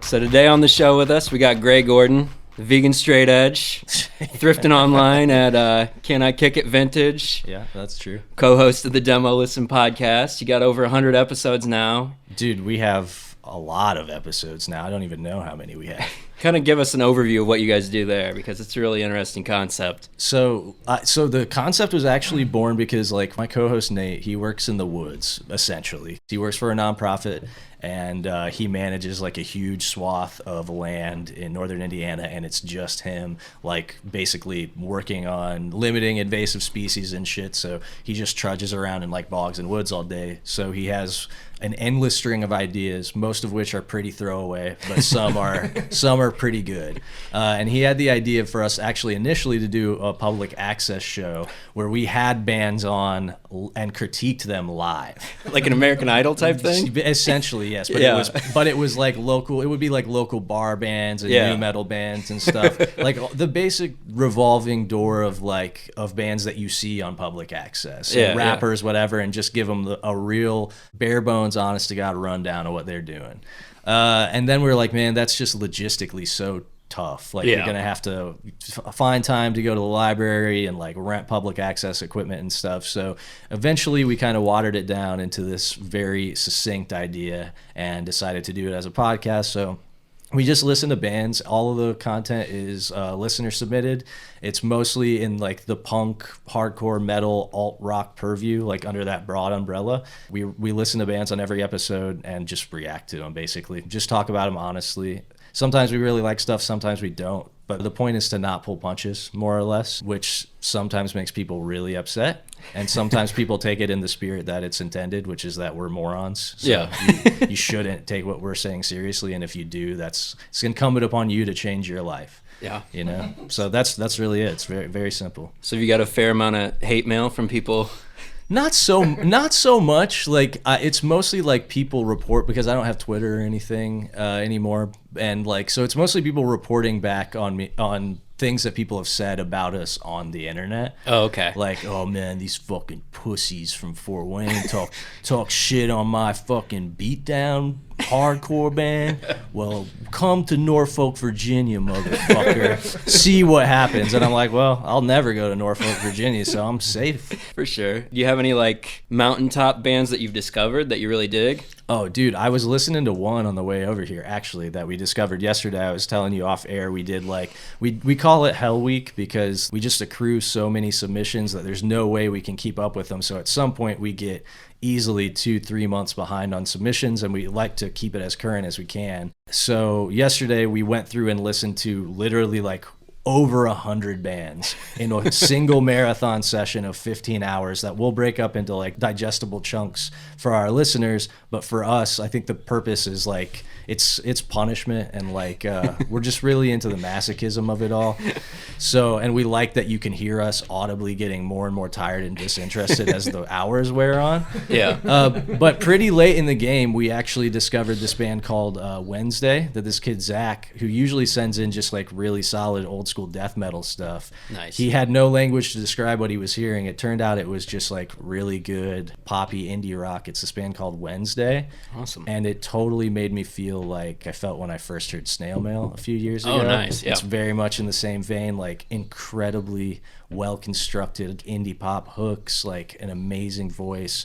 So today on the show with us, we got Gray Gordon, the vegan straight edge, thrifting online at Can I Kick It Vintage. Yeah, that's true. Co-host of the Demolisten podcast. You got over 100 episodes now. Dude, we have a lot of episodes now. I don't even know how many we have. Kind of give us an overview of what you guys do there, because it's a really interesting concept. So the concept was actually born because, like, my co-host Nate, he works in the woods, essentially. He works for a nonprofit, and he manages, like, a huge swath of land in northern Indiana, and it's just him, like, basically working on limiting invasive species and shit. So he just trudges around in, like, bogs and woods all day. So he has an endless string of ideas, most of which are pretty throwaway, but some are pretty good. And he had the idea for us actually initially to do a public access show where we had bands on and critiqued them live, like an American Idol type thing. Essentially, yes. But yeah. it was like local. It would be like local bar bands and new metal bands and stuff, like the basic revolving door of bands that you see on public access, rappers, whatever, and just give them a real bare bones, honest to God rundown of what they're doing. And then we were like, man, that's just logistically so tough. Like, you're gonna have to find time to go to the library and, like, rent public access equipment and stuff. So eventually we kind of watered it down into this very succinct idea and decided to do it as a podcast. So we just listen to bands. All of the content is listener submitted. It's mostly in, like, the punk, hardcore, metal, alt rock purview, like, under that broad umbrella. We listen to bands on every episode and just react to them, basically. Just talk about them honestly. Sometimes we really like stuff, sometimes we don't. But the point is to not pull punches, more or less, which sometimes makes people really upset. And sometimes people take it in the spirit that it's intended, which is that we're morons. So you shouldn't take what we're saying seriously. And if you do, it's incumbent upon you to change your life. Yeah. You know? So that's really it. It's very, very simple. So have you got a fair amount of hate mail from people? Not so much. Like, it's mostly like people report, because I don't have Twitter or anything anymore, and, like, so it's mostly people reporting back on me on things that people have said about us on the internet. Oh, okay. Like, oh man, these fucking pussies from Fort Wayne talk shit on my fucking beatdown hardcore band. Well, come to Norfolk, Virginia, motherfucker. See what happens. And I'm like, well, I'll never go to Norfolk, Virginia, so I'm safe. For sure. Do you have any, like, mountaintop bands that you've discovered that you really dig? Oh, dude, I was listening to one on the way over here, actually, that we discovered yesterday. I was telling you off air, we did, like, we call it Hell Week because we just accrue so many submissions that there's no way we can keep up with them. So at some point we get easily 2-3 months behind on submissions, and we like to keep it as current as we can. So yesterday we went through and listened to literally, like, over 100 bands in a single marathon session of 15 hours that we'll break up into, like, digestible chunks for our listeners. But for us, I think the purpose is, like, it's punishment, and, like, we're just really into the masochism of it all. So, and we like that you can hear us audibly getting more and more tired and disinterested as the hours wear on. Yeah. But pretty late in the game, we actually discovered this band called Wednesday, that this kid Zach, who usually sends in just, like, really solid old school death metal stuff. Nice. He had no language to describe what he was hearing. It turned out it was just, like, really good poppy indie rock. It's this band called Wednesday. Awesome. And it totally made me feel like I felt when I first heard Snail Mail a few years ago. Oh, nice. Yeah. It's very much in the same vein, like, incredibly well constructed indie pop hooks, like an amazing voice.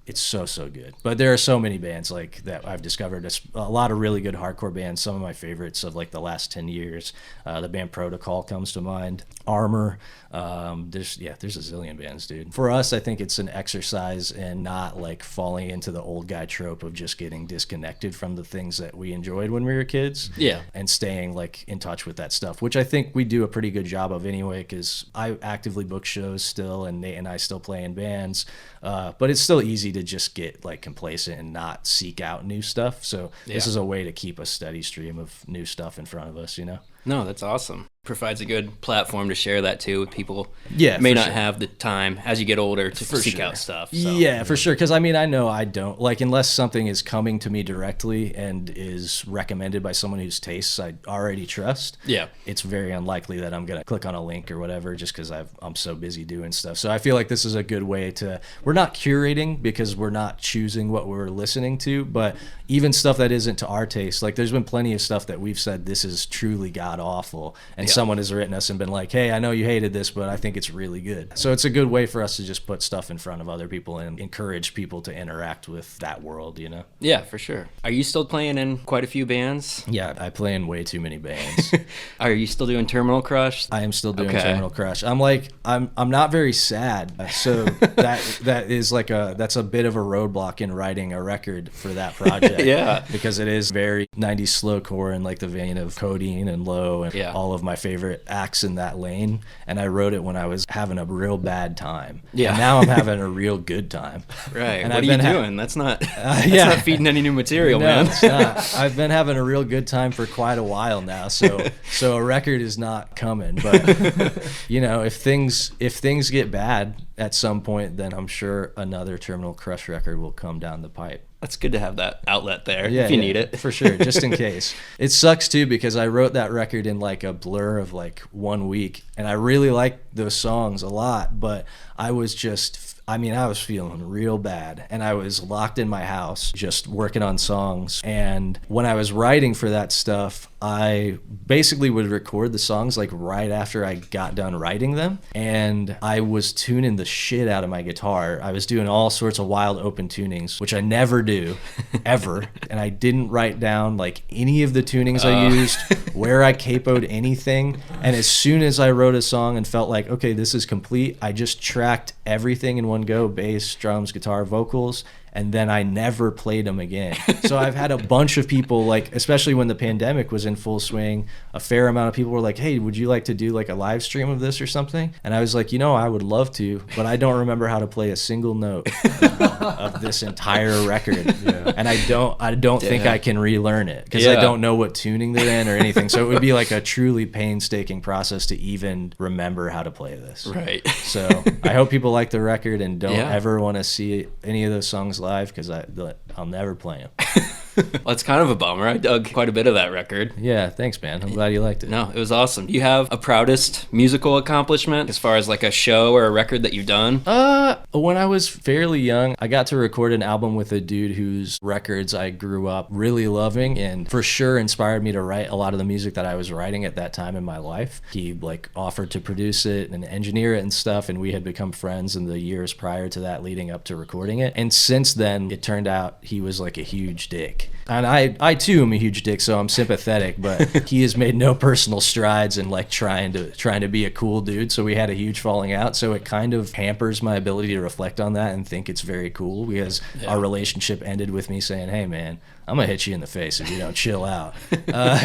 It's so good. But there are so many bands, like, that I've discovered. A lot of really good hardcore bands. Some of my favorites of, like, the last 10 years. The band Protocol comes to mind. Armor. There's a zillion bands, dude. For us, I think it's an exercise in not, like, falling into the old guy trope of just getting disconnected from the things that we enjoyed when we were kids. Yeah. And staying, like, in touch with that stuff, which I think we do a pretty good job of anyway, because I actively book shows still, and Nate and I still play in bands. But it's still easy to just get, like, complacent and not seek out new stuff. So this is a way to keep a steady stream of new stuff in front of us, you know? No, that's awesome. provides a good platform to share that too with people. Yeah, may for not sure. have the time as you get older to seek out stuff. So. Yeah, for sure. Because I mean, I know I don't like unless something is coming to me directly and is recommended by someone whose tastes I already trust. Yeah, it's very unlikely that I'm gonna click on a link or whatever just because I'm so busy doing stuff. So I feel like this is a good way to. We're not curating because we're not choosing what we're listening to, but even stuff that isn't to our taste. Like there's been plenty of stuff that we've said this is truly god awful, and someone has written us and been like, hey, I know you hated this, but I think it's really good. So it's a good way for us to just put stuff in front of other people and encourage people to interact with that world, you know? Yeah, for sure. Are you still playing in quite a few bands? Yeah, I play in way too many bands. Are you still doing Terminal Crush? I am still doing Terminal Crush. I'm not very sad, so that's a bit of a roadblock in writing a record for that project. Yeah, because it is very 90s slowcore in like the vein of Codeine and Low and all of my favorite acts in that lane. And I wrote it when I was having a real bad time. Yeah, and now I'm having a real good time. Right. And what are you doing? That's not not feeding any new material, man. No, it's not. I've been having a real good time for quite a while now. So a record is not coming. But you know, if things get bad at some point, then I'm sure another Terminal Crush record will come down the pipe. That's good to have that outlet there if you need it. For sure, just in case. It sucks too because I wrote that record in like a blur of like 1 week, and I really like those songs a lot, but I was feeling real bad, and I was locked in my house just working on songs. And when I was writing for that stuff, I basically would record the songs like right after I got done writing them, and I was tuning the shit out of my guitar. I was doing all sorts of wild open tunings, which I never do, ever. And I didn't write down like any of the tunings I used, where I capoed anything. And as soon as I wrote a song and felt like, okay, this is complete, I just tracked everything in one go: bass, drums, guitar, vocals, and then I never played them again. So I've had a bunch of people, like, especially when the pandemic was in full swing, a fair amount of people were like, hey, would you like to do like a live stream of this or something? And I was like, I would love to, but I don't remember how to play a single note of this entire record. Yeah. And I don't think I can relearn it because I don't know what tuning they're in or anything. So it would be like a truly painstaking process to even remember how to play this. Right. So I hope people like the record and don't ever want to see any of those songs live because I'll never play them. Well, it's kind of a bummer. I dug quite a bit of that record. Yeah, thanks, man. I'm glad you liked it. No, it was awesome. Do you have a proudest musical accomplishment as far as like a show or a record that you've done? When I was fairly young, I got to record an album with a dude whose records I grew up really loving and for sure inspired me to write a lot of the music that I was writing at that time in my life. He like offered to produce it and engineer it and stuff, and we had become friends in the years prior to that leading up to recording it. And since then, it turned out he was like a huge dick. And I too am a huge dick, so I'm sympathetic, but he has made no personal strides in like trying to be a cool dude. So we had a huge falling out. So it kind of hampers my ability to reflect on that and think it's very cool because our relationship ended with me saying, hey man, I'm gonna hit you in the face if you don't chill out.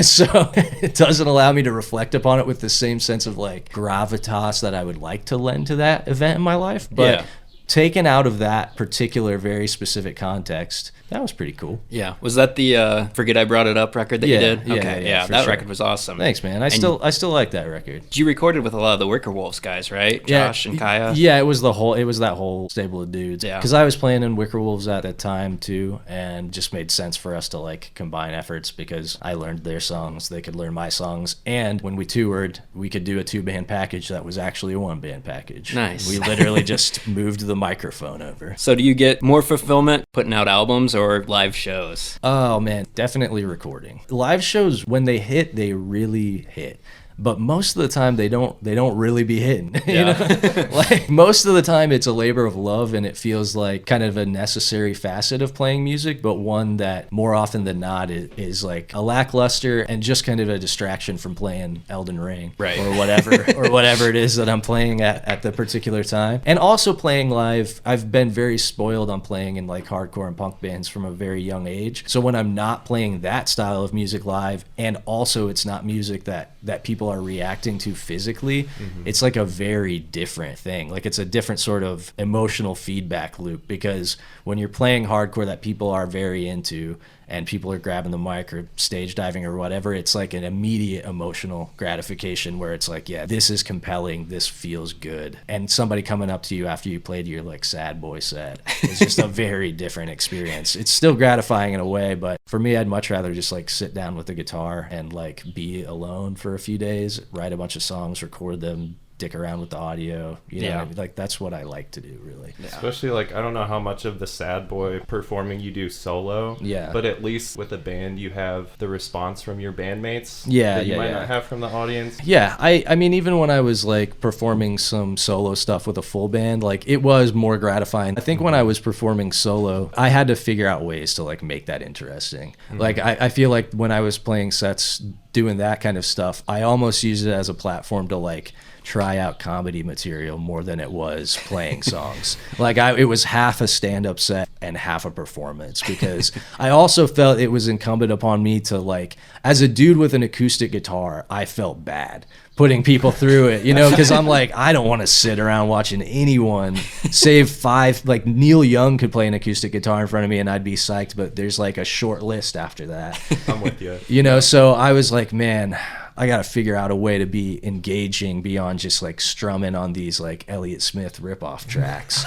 So it doesn't allow me to reflect upon it with the same sense of like gravitas that I would like to lend to that event in my life. But taken out of that particular very specific context, that was pretty cool. Yeah. Was that the Forget I Brought It Up record that you did? Okay. Yeah, that record was awesome. Thanks, man. I still like that record. You recorded with a lot of the Wicker Wolves guys, right? Josh and Kaya? Yeah, it was that whole stable of dudes. Yeah. Because I was playing in Wicker Wolves at that time too, and just made sense for us to like combine efforts because I learned their songs, they could learn my songs, and when we toured, we could do a 2-band package that was actually a 1-band package. Nice. We literally just moved the microphone over. So do you get more fulfillment putting out albums or live shows? Oh man, definitely recording. Live shows, when they hit, they really hit. But most of the time they don't really be hitting. You know? Like most of the time it's a labor of love and it feels like kind of a necessary facet of playing music, but one that more often than not is like a lackluster and just kind of a distraction from playing Elden Ring or whatever it is that I'm playing at the particular time. And also playing live, I've been very spoiled on playing in like hardcore and punk bands from a very young age. So when I'm not playing that style of music live, and also it's not music that people are reacting to physically, it's like a very different thing. Like it's a different sort of emotional feedback loop, because when you're playing hardcore that people are very into and people are grabbing the mic or stage diving or whatever, it's like an immediate emotional gratification where it's like, yeah, this is compelling, this feels good. And somebody coming up to you after you played your like sad boy set is just a very different experience. It's still gratifying in a way, but for me, I'd much rather just like sit down with the guitar and like be alone for a few days, write a bunch of songs, record them, dick around with the audio, you know what I mean? Like that's what I like to do, really. Especially like, I don't know how much of the sad boy performing you do solo, but at least with a band you have the response from your bandmates that you might not have from the audience. I mean, even when I was like performing some solo stuff with a full band, like it was more gratifying. I think when I was performing solo, I had to figure out ways to like make that interesting. Like I feel like when I was playing sets doing that kind of stuff, I almost used it as a platform to like try out comedy material more than it was playing songs. Like it was half a stand-up set and half a performance, because I also felt it was incumbent upon me to like, as a dude with an acoustic guitar, I felt bad putting people through it, you know, because I'm like, I don't want to sit around watching anyone save five. Like Neil Young could play an acoustic guitar in front of me and I'd be psyched, but there's like a short list after that. I'm with you. You know, so I was like, man, I got to figure out a way to be engaging beyond just like strumming on these like Elliott Smith ripoff tracks.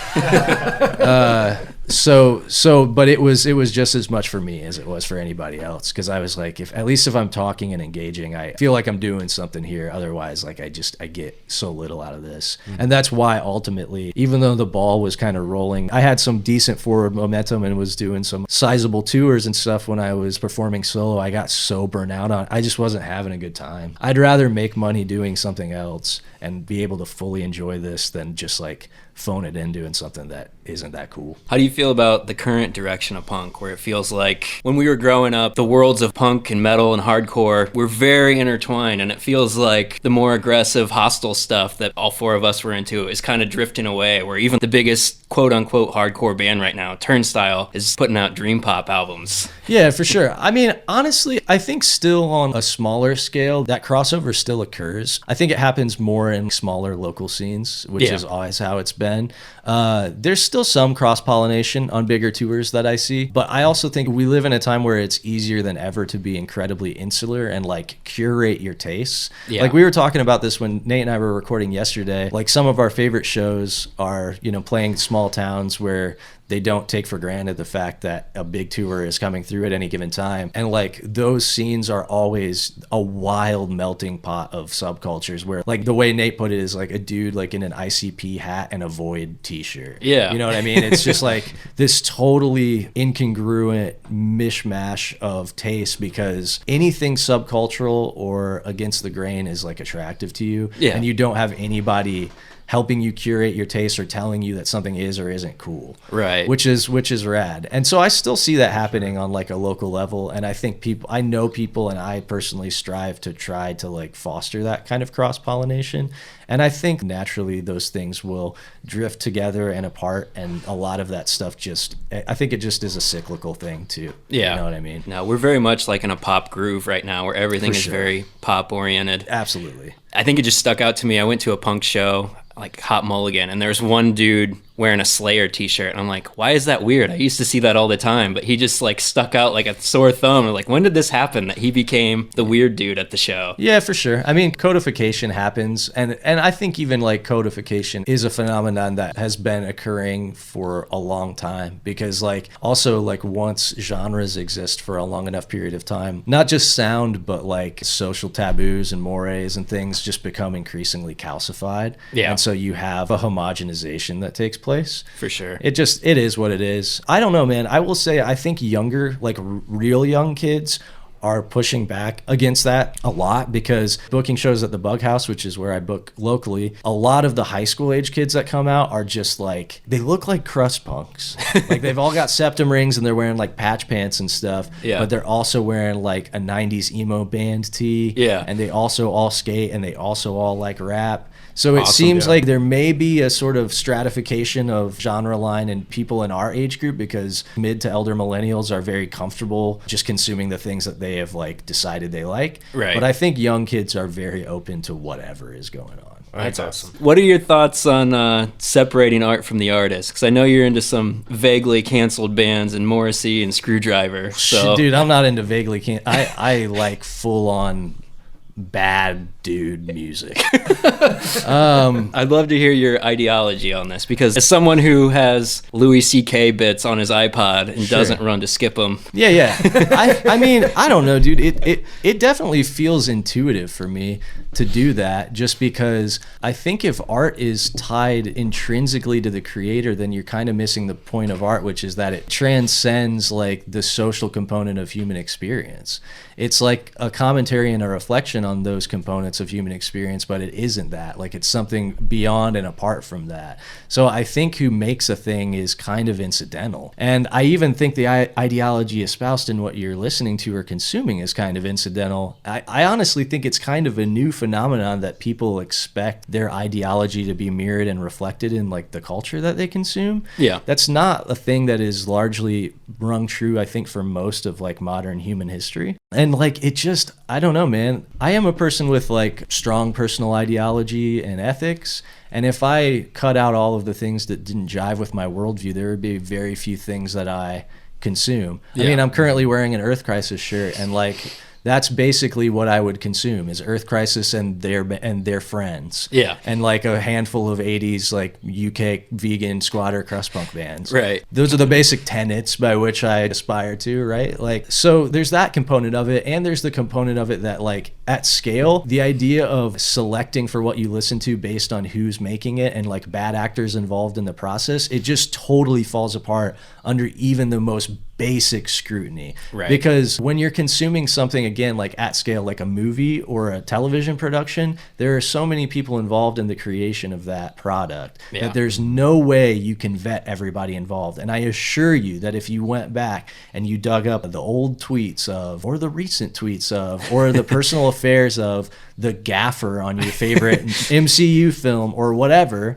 But it was just as much for me as it was for anybody else, because I was like, at least if I'm talking and engaging, I feel like I'm doing something here. Otherwise, like I get so little out of this. And that's why ultimately, even though the ball was kind of rolling, I had some decent forward momentum and was doing some sizable tours and stuff when I was performing solo. I got so burnt out on it. I just wasn't having a good time. I'd rather make money doing something else and be able to fully enjoy this than just like phone it in doing something that isn't that cool. How do you feel about the current direction of punk, where it feels like when we were growing up, the worlds of punk and metal and hardcore were very intertwined, and it feels like the more aggressive, hostile stuff that all four of us were into is kind of drifting away, where even the biggest quote-unquote hardcore band right now, Turnstile, is putting out dream pop albums. Yeah, for sure. I mean, honestly, I think still on a smaller scale, that crossover still occurs. I think it happens more in smaller local scenes, which is always how it's been. There's still some cross-pollination on bigger tours that I see, but I also think we live in a time where it's easier than ever to be incredibly insular and like curate your tastes. Like we were talking about this when Nate and I were recording yesterday. Like some of our favorite shows are, you know, playing small towns where they don't take for granted the fact that a big tour is coming through at any given time. And like those scenes are always a wild melting pot of subcultures, where like the way Nate put it is like a dude like in an ICP hat and a Void t-shirt. Yeah. You know what I mean? It's just like this totally incongruent mishmash of taste, because anything subcultural or against the grain is like attractive to you. And you don't have anybody helping you curate your taste or telling you that something is or isn't cool. Right. Which is rad. And so I still see that happening on like a local level. And I think I know people, and I personally strive to try to like foster that kind of cross-pollination. And I think naturally those things will drift together and apart. And a lot of that stuff I think it just is a cyclical thing too. Yeah. You know what I mean? No, we're very much like in a pop groove right now, where everything is very pop oriented. Absolutely. I think it just stuck out to me. I went to a punk show, like Hot Mulligan, and there's one dude wearing a Slayer t-shirt, and I'm like, why is that weird? I used to see that all the time, but he just like stuck out like a sore thumb. Like, when did this happen that he became the weird dude at the show? Yeah, for sure. I mean, codification happens, and I think even like codification is a phenomenon that has been occurring for a long time, because like also like once genres exist for a long enough period of time, not just sound, but like social taboos and mores and things just become increasingly calcified. Yeah. And so you have a homogenization that takes place. For sure. It is what it is. I don't know, man. I will say I think younger, like real young kids are pushing back against that a lot, because booking shows at the Bug House, which is where I book locally, a lot of the high school age kids that come out are just like, they look like crust punks. Like they've all got septum rings and they're wearing like patch pants and stuff, but they're also wearing like a 90s emo band tee, and they also all skate and they also all like rap. So it seems like there may be a sort of stratification of genre line and people in our age group, because mid to elder millennials are very comfortable just consuming the things that they have like decided they like. Right. But I think young kids are very open to whatever is going on. That's awesome. What are your thoughts on separating art from the artist? Because I know you're into some vaguely canceled bands and Morrissey and Screwdriver. So. Dude, I'm not into vaguely I like full on bad dude music. I'd love to hear your ideology on this, because as someone who has Louis C.K. bits on his iPod and doesn't run to skip them. Yeah. I mean, I don't know, dude. It definitely feels intuitive for me to do that, just because I think if art is tied intrinsically to the creator, then you're kind of missing the point of art, which is that it transcends like the social component of human experience. It's like a commentary and a reflection on those components of human experience, but it isn't that. Like, it's something beyond and apart from that. So I think who makes a thing is kind of incidental. And I even think the ideology espoused in what you're listening to or consuming is kind of incidental. I honestly think it's kind of a new phenomenon that people expect their ideology to be mirrored and reflected in like the culture that they consume. Yeah. That's not a thing that is largely rung true, I think, for most of like modern human history. And like, it just, I don't know, man. I am a person with like strong personal ideology and ethics. And if I cut out all of the things that didn't jive with my worldview, there would be very few things that I consume. Yeah. I mean, I'm currently wearing an Earth Crisis shirt, and like, that's basically what I would consume is Earth Crisis and their friends. Yeah. And like a handful of 80s like UK vegan squatter crust punk bands. Right. Those are the basic tenets by which I aspire to, right? Like, so there's that component of it, and there's the component of it that like at scale, the idea of selecting for what you listen to based on who's making it and like bad actors involved in the process, it just totally falls apart under even the most basic scrutiny. Right. Because when you're consuming something, again, like at scale, like a movie or a television production, there are so many people involved in the creation of that product that there's no way you can vet everybody involved. And I assure you that if you went back and you dug up the old tweets of, or the recent tweets of, or the personal affairs of the gaffer on your favorite MCU film or whatever,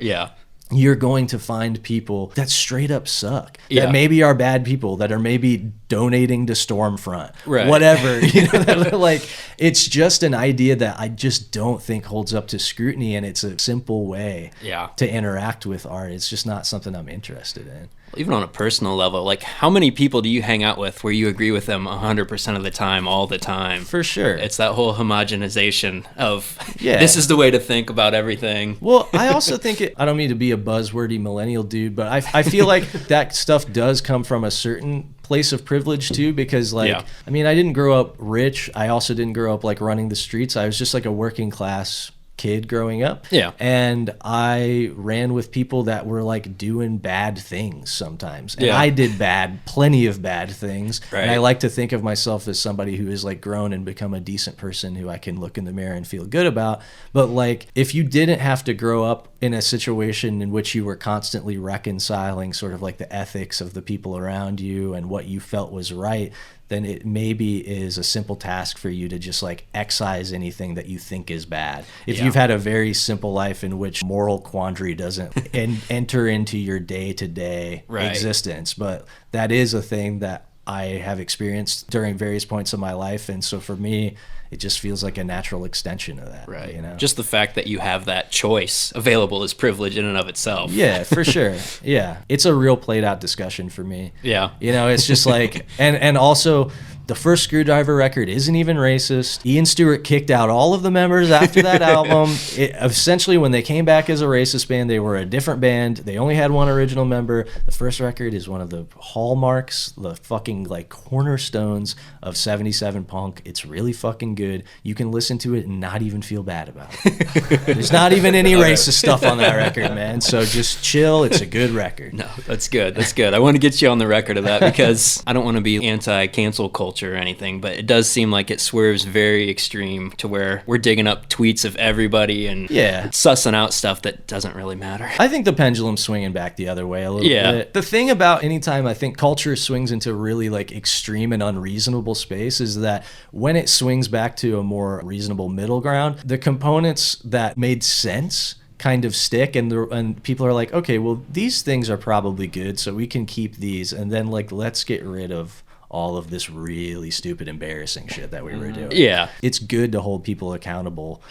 you're going to find people that straight up suck, that maybe are bad people, that are maybe donating to Stormfront, whatever. You know, like, it's just an idea that I just don't think holds up to scrutiny, and it's a simple way to interact with art. It's just not something I'm interested in. Even on a personal level, like, how many people do you hang out with where you agree with them 100% of the time, all the time? For sure. It's that whole homogenization of this is the way to think about everything. Well, I also think I don't mean to be a buzzwordy millennial dude, but I feel like that stuff does come from a certain place of privilege too, because like, I mean, I didn't grow up rich. I also didn't grow up like running the streets. I was just like a working class kid growing up, and I ran with people that were like doing bad things sometimes, and I did plenty of bad things, and I like to think of myself as somebody who has like grown and become a decent person who I can look in the mirror and feel good about. But like, if you didn't have to grow up in a situation in which you were constantly reconciling sort of like the ethics of the people around you and what you felt was right, then it maybe is a simple task for you to just like excise anything that you think is bad. If you've had a very simple life in which moral quandary doesn't enter into your day-to-day existence. But that is a thing that I have experienced during various points of my life. And so for me, it just feels like a natural extension of that. Right. You know? Just the fact that you have that choice available is privilege in and of itself. Yeah, for sure. Yeah. It's a real played out discussion for me. Yeah. You know, it's just like, and also the first Screwdriver record isn't even racist. Ian Stewart kicked out all of the members after that album. Essentially, when they came back as a racist band, they were a different band. They only had one original member. The first record is one of the hallmarks, the fucking like cornerstones of 77 punk. It's really fucking good. You can listen to it and not even feel bad about it. There's not even any racist stuff on that record, man. So just chill. It's a good record. No, that's good. That's good. I want to get you on the record of that, because I don't want to be anti-cancel culture or anything, but it does seem like it swerves very extreme to where we're digging up tweets of everybody and sussing out stuff that doesn't really matter. I think the pendulum's swinging back the other way a little bit. The thing about anytime I think culture swings into really like extreme and unreasonable space is that when it swings back to a more reasonable middle ground, the components that made sense kind of stick, and people are like, okay, well, these things are probably good, so we can keep these, and then like let's get rid of all of this really stupid, embarrassing shit that we were doing. Yeah. It's good to hold people accountable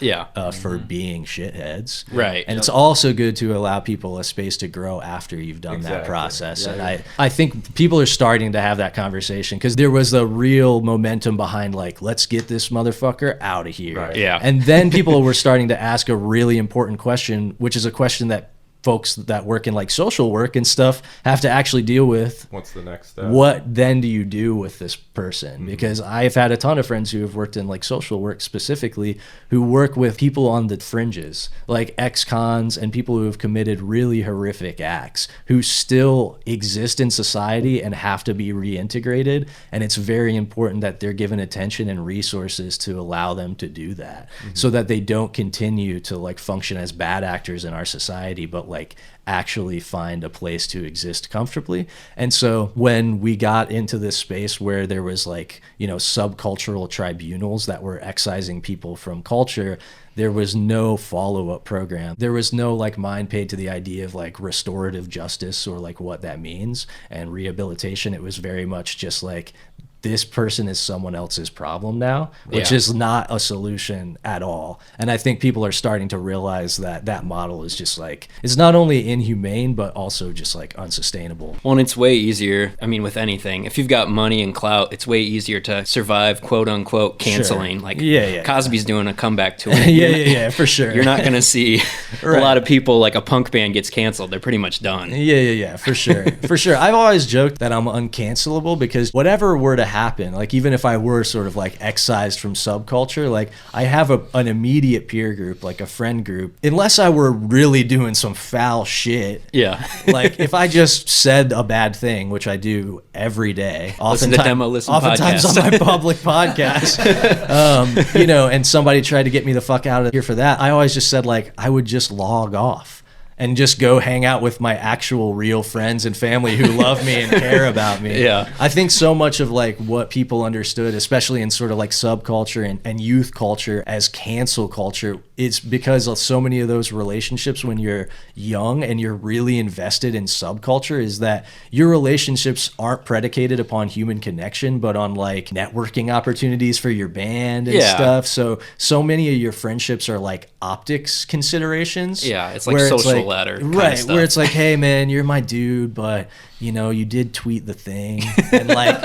for being shitheads. Right. And it's also good to allow people a space to grow after you've done that process. Yeah, and I think people are starting to have that conversation because there was a real momentum behind like, let's get this motherfucker out of here. Right. Yeah. And then people were starting to ask a really important question, which is a question that folks that work in like social work and stuff have to actually deal with. What's the next step? What then do you do with this person? Because I've had a ton of friends who have worked in like social work specifically, who work with people on the fringes, like ex-cons and people who have committed really horrific acts, who still exist in society and have to be reintegrated. And it's very important that they're given attention and resources to allow them to do that, so that they don't continue to like function as bad actors in our society, but like actually find a place to exist comfortably. And so when we got into this space where there was like, you know, subcultural tribunals that were excising people from culture, there was no follow-up program. There was no like mind paid to the idea of like restorative justice or like what that means and rehabilitation. It was very much just like, this person is someone else's problem now, which is not a solution at all. And I think people are starting to realize that that model is just like, it's not only inhumane, but also just like unsustainable. Well, and it's way easier, I mean, with anything. If you've got money and clout, it's way easier to survive, quote unquote, canceling. Like Cosby's doing a comeback tour. yeah, for sure. You're not going to see a lot of people, like a punk band gets canceled. They're pretty much done. Yeah, for sure. For sure. I've always joked that I'm uncancelable because whatever were to happen, like even if I were sort of like excised from subculture, like I have an immediate peer group, like a friend group, unless I were really doing some foul shit. Yeah. Like if I just said a bad thing, which I do every day, listen to Demolisten oftentimes podcast. on my public podcast, you know, and somebody tried to get me the fuck out of here for that, I always just said like I would just log off and just go hang out with my actual real friends and family who love me and care about me. Yeah. I think so much of like what people understood, especially in sort of like subculture and youth culture as cancel culture, it's because of so many of those relationships when you're young and you're really invested in subculture is that your relationships aren't predicated upon human connection, but on like networking opportunities for your band and stuff. So many of your friendships are like optics considerations. Yeah, it's like social ladder kind of stuff. Where it's like, hey man, you're my dude, but you know, you did tweet the thing, and like,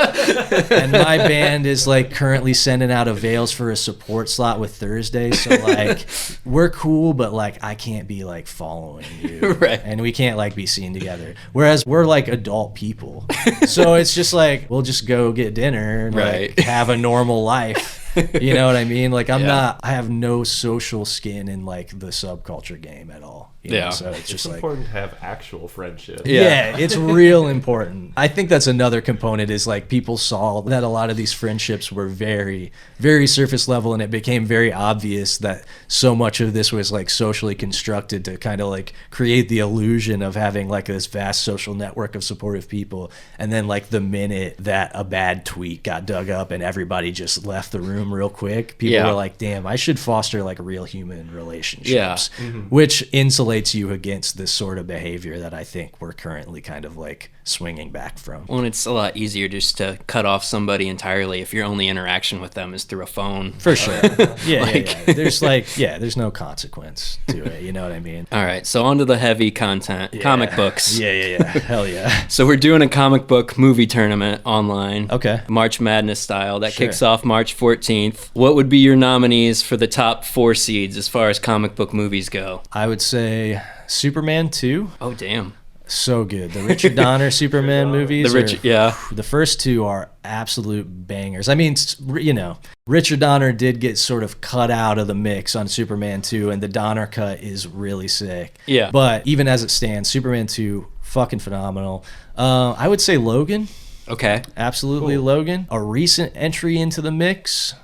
and my band is like currently sending out avails for a support slot with Thursday, so like, we're cool, but like, I can't be like following you, right? And we can't like be seen together. Whereas we're like adult people, so it's just like we'll just go get dinner and like have a normal life. You know what I mean? Like I have no social skin in like the subculture game at all. You know? So it's just important to have actual friendship. Yeah, it's real important. I think that's another component is like people saw that a lot of these friendships were very, very surface level, and it became very obvious that so much of this was like socially constructed to kind of like create the illusion of having like this vast social network of supportive people. And then like the minute that a bad tweet got dug up and everybody just left the room real quick, people were like, damn, I should foster like real human relationships, which insulates you against this sort of behavior that I think we're currently kind of like swinging back from. Well, and it's a lot easier just to cut off somebody entirely if your only interaction with them is through a phone. For sure. Yeah. There's there's no consequence to it. You know what I mean? All right. So on to the heavy content, comic books. Yeah. Hell yeah. So we're doing a comic book movie tournament online. Okay. March Madness style. That kicks off March 14th. What would be your nominees for the top 4 seeds as far as comic book movies go? I would say Superman 2. Oh, damn. So good. The Richard Donner Superman movies. The first 2 are absolute bangers. I mean, you know, Richard Donner did get sort of cut out of the mix on Superman 2, and the Donner cut is really sick. Yeah. But even as it stands, Superman 2, fucking phenomenal. I would say Logan. Okay. Absolutely cool. Logan. A recent entry into the mix,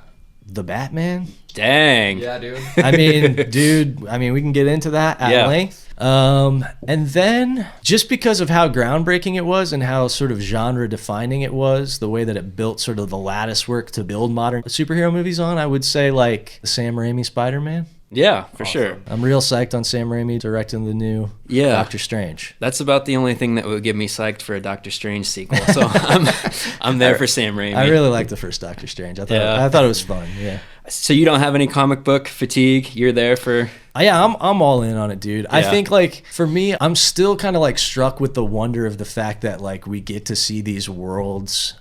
The Batman. Dang. Yeah, dude. I mean, we can get into that at length. And then just because of how groundbreaking it was and how sort of genre defining it was, the way that it built sort of the lattice work to build modern superhero movies on, I would say like the Sam Raimi Spider-Man. Yeah, for sure. I'm real psyched on Sam Raimi directing the new Doctor Strange. That's about the only thing that would get me psyched for a Doctor Strange sequel. So I'm there for Sam Raimi. I really liked the first Doctor Strange. I thought it was fun. Yeah. So you don't have any comic book fatigue? You're there for... Yeah, I'm all in on it, dude. Yeah. I think, like, for me, I'm still kind of, like, struck with the wonder of the fact that, like, we get to see these worlds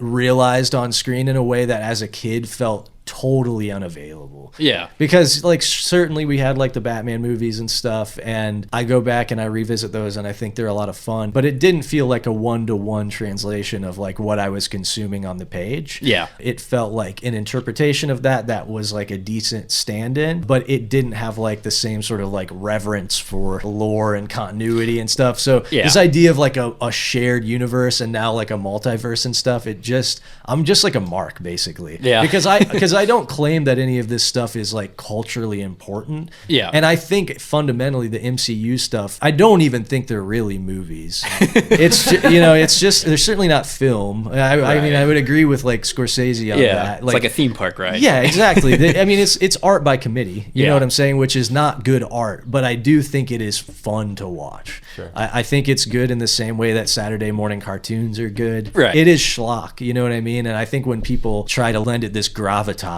realized on screen in a way that as a kid felt totally unavailable. Yeah. Because, like, certainly we had, like, the Batman movies and stuff, and I go back and I revisit those, and I think they're a lot of fun, but it didn't feel like a one-to-one translation of, like, what I was consuming on the page. Yeah. It felt like an interpretation of that was, like, a decent stand-in, but it didn't have, like, the same sort of, like, reverence for lore and continuity and stuff. So this idea of, like, a shared universe and now, like, a multiverse and stuff, I'm just like a mark, basically. Yeah. Because I don't claim that any of this stuff is, like, culturally important. Yeah. And I think fundamentally the MCU stuff, I don't even think they're really movies. It's just they're certainly not film. I mean, I would agree with, like, Scorsese on that. Like, it's like a theme park ride. Yeah, exactly. I mean, it's art by committee. You know what I'm saying? Which is not good art, but I do think it is fun to watch. Sure. I think it's good in the same way that Saturday morning cartoons are good. Right. It is schlock, you know what I mean? And I think when people try to lend it this gravitas,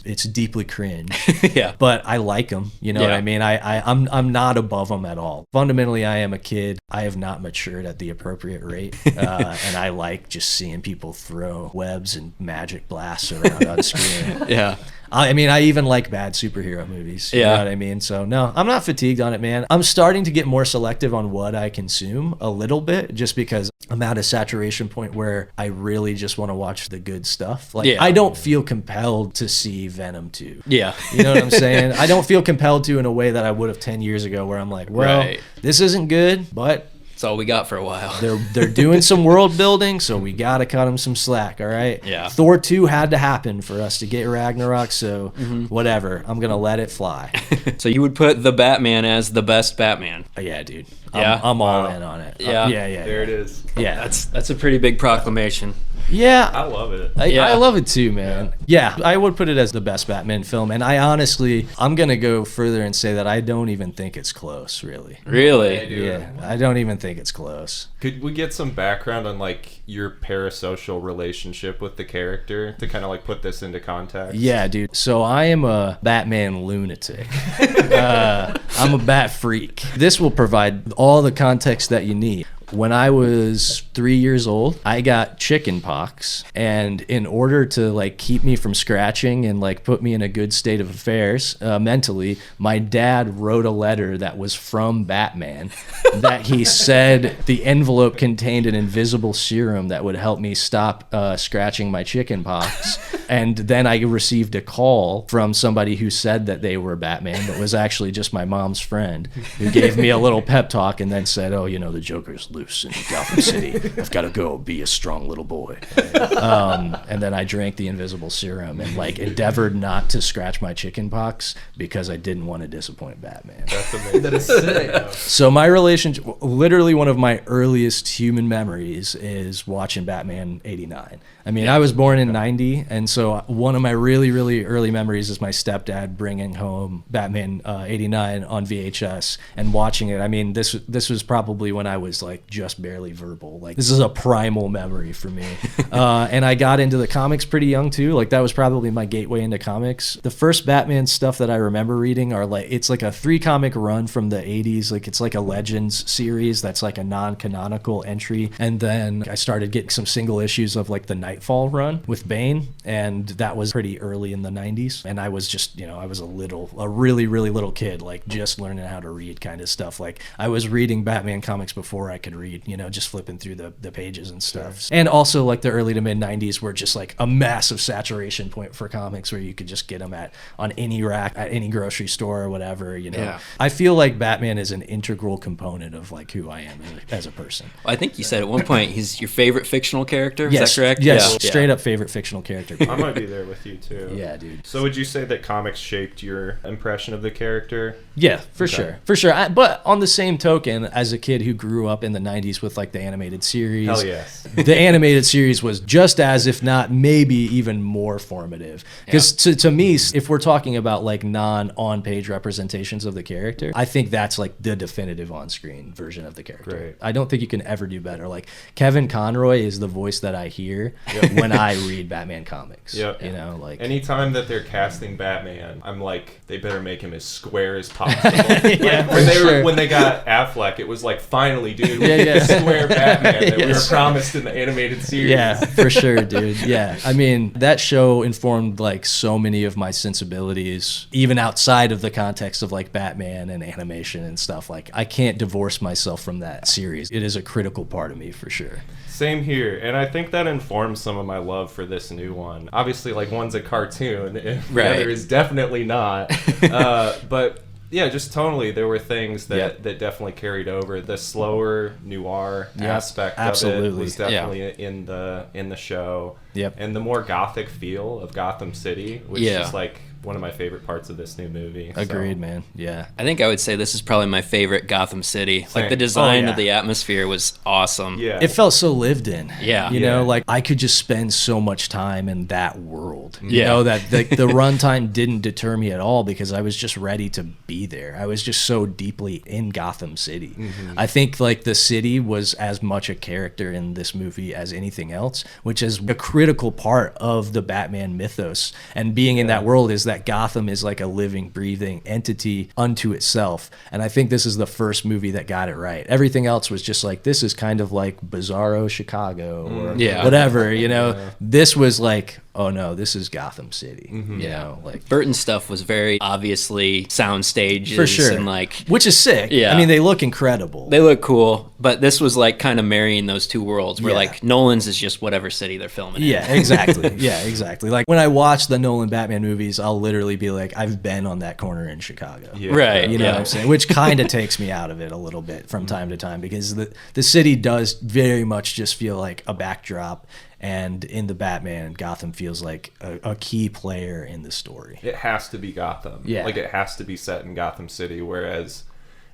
it's deeply cringe. Yeah. But I like them, you know what I mean? I'm not above them at all. Fundamentally, I am a kid. I have not matured at the appropriate rate. And I like just seeing people throw webs and magic blasts around on screen. Yeah. I mean, I even like bad superhero movies. You know what I mean? So, no, I'm not fatigued on it, man. I'm starting to get more selective on what I consume a little bit, just because I'm at a saturation point where I really just want to watch the good stuff. Like, I don't feel compelled to see Venom 2. Yeah. You know what I'm saying? I don't feel compelled to in a way that I would have 10 years ago, where I'm like, well, this isn't good, but... That's all we got for a while. They're doing some world building, so we gotta cut them some slack, all right? Yeah. Thor 2 had to happen for us to get Ragnarok, so whatever. I'm gonna let it fly. So you would put the Batman as the best Batman? Yeah, dude. Yeah? I'm all in on it. Yeah. There it is. Yeah. That's a pretty big proclamation. Yeah. I love it. I love it too, man. Yeah, I would put it as the best Batman film, and I'm gonna go further and say that I don't even think it's close, really. Really? Yeah, I don't even think it's close. Could we get some background on, like, your parasocial relationship with the character to kind of, like, put this into context? Yeah, dude. So I am a Batman lunatic. I'm a bat freak. This will provide all the context that you need. When I was 3 years old, I got chicken pox, and in order to, like, keep me from scratching and, like, put me in a good state of affairs mentally, my dad wrote a letter that was from Batman that he said the envelope contained an invisible serum that would help me stop scratching my chicken pox. And then I received a call from somebody who said that they were Batman, but was actually just my mom's friend, who gave me a little pep talk and then said, oh, you know, the Joker's loose in Gotham City. I've got to go be a strong little boy. And then I drank the invisible serum and, like, endeavored not to scratch my chicken pox because I didn't want to disappoint Batman. That's amazing. That is sick. So my relationship, literally one of my earliest human memories, is watching Batman 89. I mean, I was born in 90, and so one of my really, really early memories is my stepdad bringing home Batman 89 on VHS and watching it. I mean, this was probably when I was, like, just barely verbal. Like, this is a primal memory for me. And I got into the comics pretty young, too. Like, that was probably my gateway into comics. The first Batman stuff that I remember reading are, like, it's like a 3-comic run from the 80s. Like, it's like a Legends series that's, like, a non-canonical entry. And then I started getting some single issues of, like, the Nightfall run with Bane, and that was pretty early in the 90s. And I was just, you know, I was a really, really little kid, like, just learning how to read kind of stuff. Like, I was reading Batman comics before I could read, you know, just flipping through the pages and stuff. Sure. And also, like, the early to mid 90s were just, like, a massive saturation point for comics where you could just get them on any rack at any grocery store or whatever, you know. Yeah. I feel like Batman is an integral component of, like, who I am as a person. Well, I think you said at one point he's your favorite fictional character. Is that correct? Yes. Yeah. Straight up favorite fictional character. I might be there with you too. Yeah, dude. So would you say that comics shaped your impression of the character? Yeah, for sure. But on the same token, as a kid who grew up in the 90s with like the animated series. Hell yes. The animated series was just as, if not maybe even more formative. Because to me, if we're talking about like non-on-page representations of the character, I think that's like the definitive on-screen version of the character. Great. I don't think you can ever do better. Like Kevin Conroy is the voice that I hear when I read Batman comics. Yep. You know, like anytime that they're casting Batman, I'm like, they better make him as square as possible. When they got Affleck, it was like, finally, dude, we get the square Batman that we were promised in the animated series. Yeah, for sure, dude. Yeah. I mean, that show informed like so many of my sensibilities, even outside of the context of like Batman and animation and stuff. Like, I can't divorce myself from that series. It is a critical part of me for sure. Same here, and I think that informs some of my love for this new one. Obviously, like, one's a cartoon, and the other is definitely not. But yeah, just totally, there were things that definitely carried over. The slower noir aspect of it was definitely in the show. Yep. And the more gothic feel of Gotham City, which is like one of my favorite parts of this new movie. Agreed, man. Yeah. I think I would say this is probably my favorite Gotham City. Like, the design of the atmosphere was awesome. Yeah. It felt so lived in. Yeah. You know, like, I could just spend so much time in that world. You know, that the runtime didn't deter me at all because I was just ready to be there. I was just so deeply in Gotham City. Mm-hmm. I think, like, the city was as much a character in this movie as anything else, which is a critical part of the Batman mythos. And being in that world is that Gotham is like a living, breathing entity unto itself. And I think this is the first movie that got it right. Everything else was just like, this is kind of like Bizarro Chicago or whatever, you know. This was like, oh no, this is Gotham City. Mm-hmm. You know, like Burton's stuff was very obviously sound stages for sure, and like, which is sick. Yeah, I mean, they look incredible. They look cool, but this was like kind of marrying those two worlds where like Nolan's is just whatever city they're filming in. Yeah, exactly. Yeah, exactly. Like when I watch the Nolan Batman movies, I'll literally be like, I've been on that corner in Chicago. Yeah. Right. You know what I'm saying? Which kind of takes me out of it a little bit from time to time because the city does very much just feel like a backdrop. And in the Batman, Gotham feels like a key player in the story. It has to be Gotham. Yeah. Like, it has to be set in Gotham City, whereas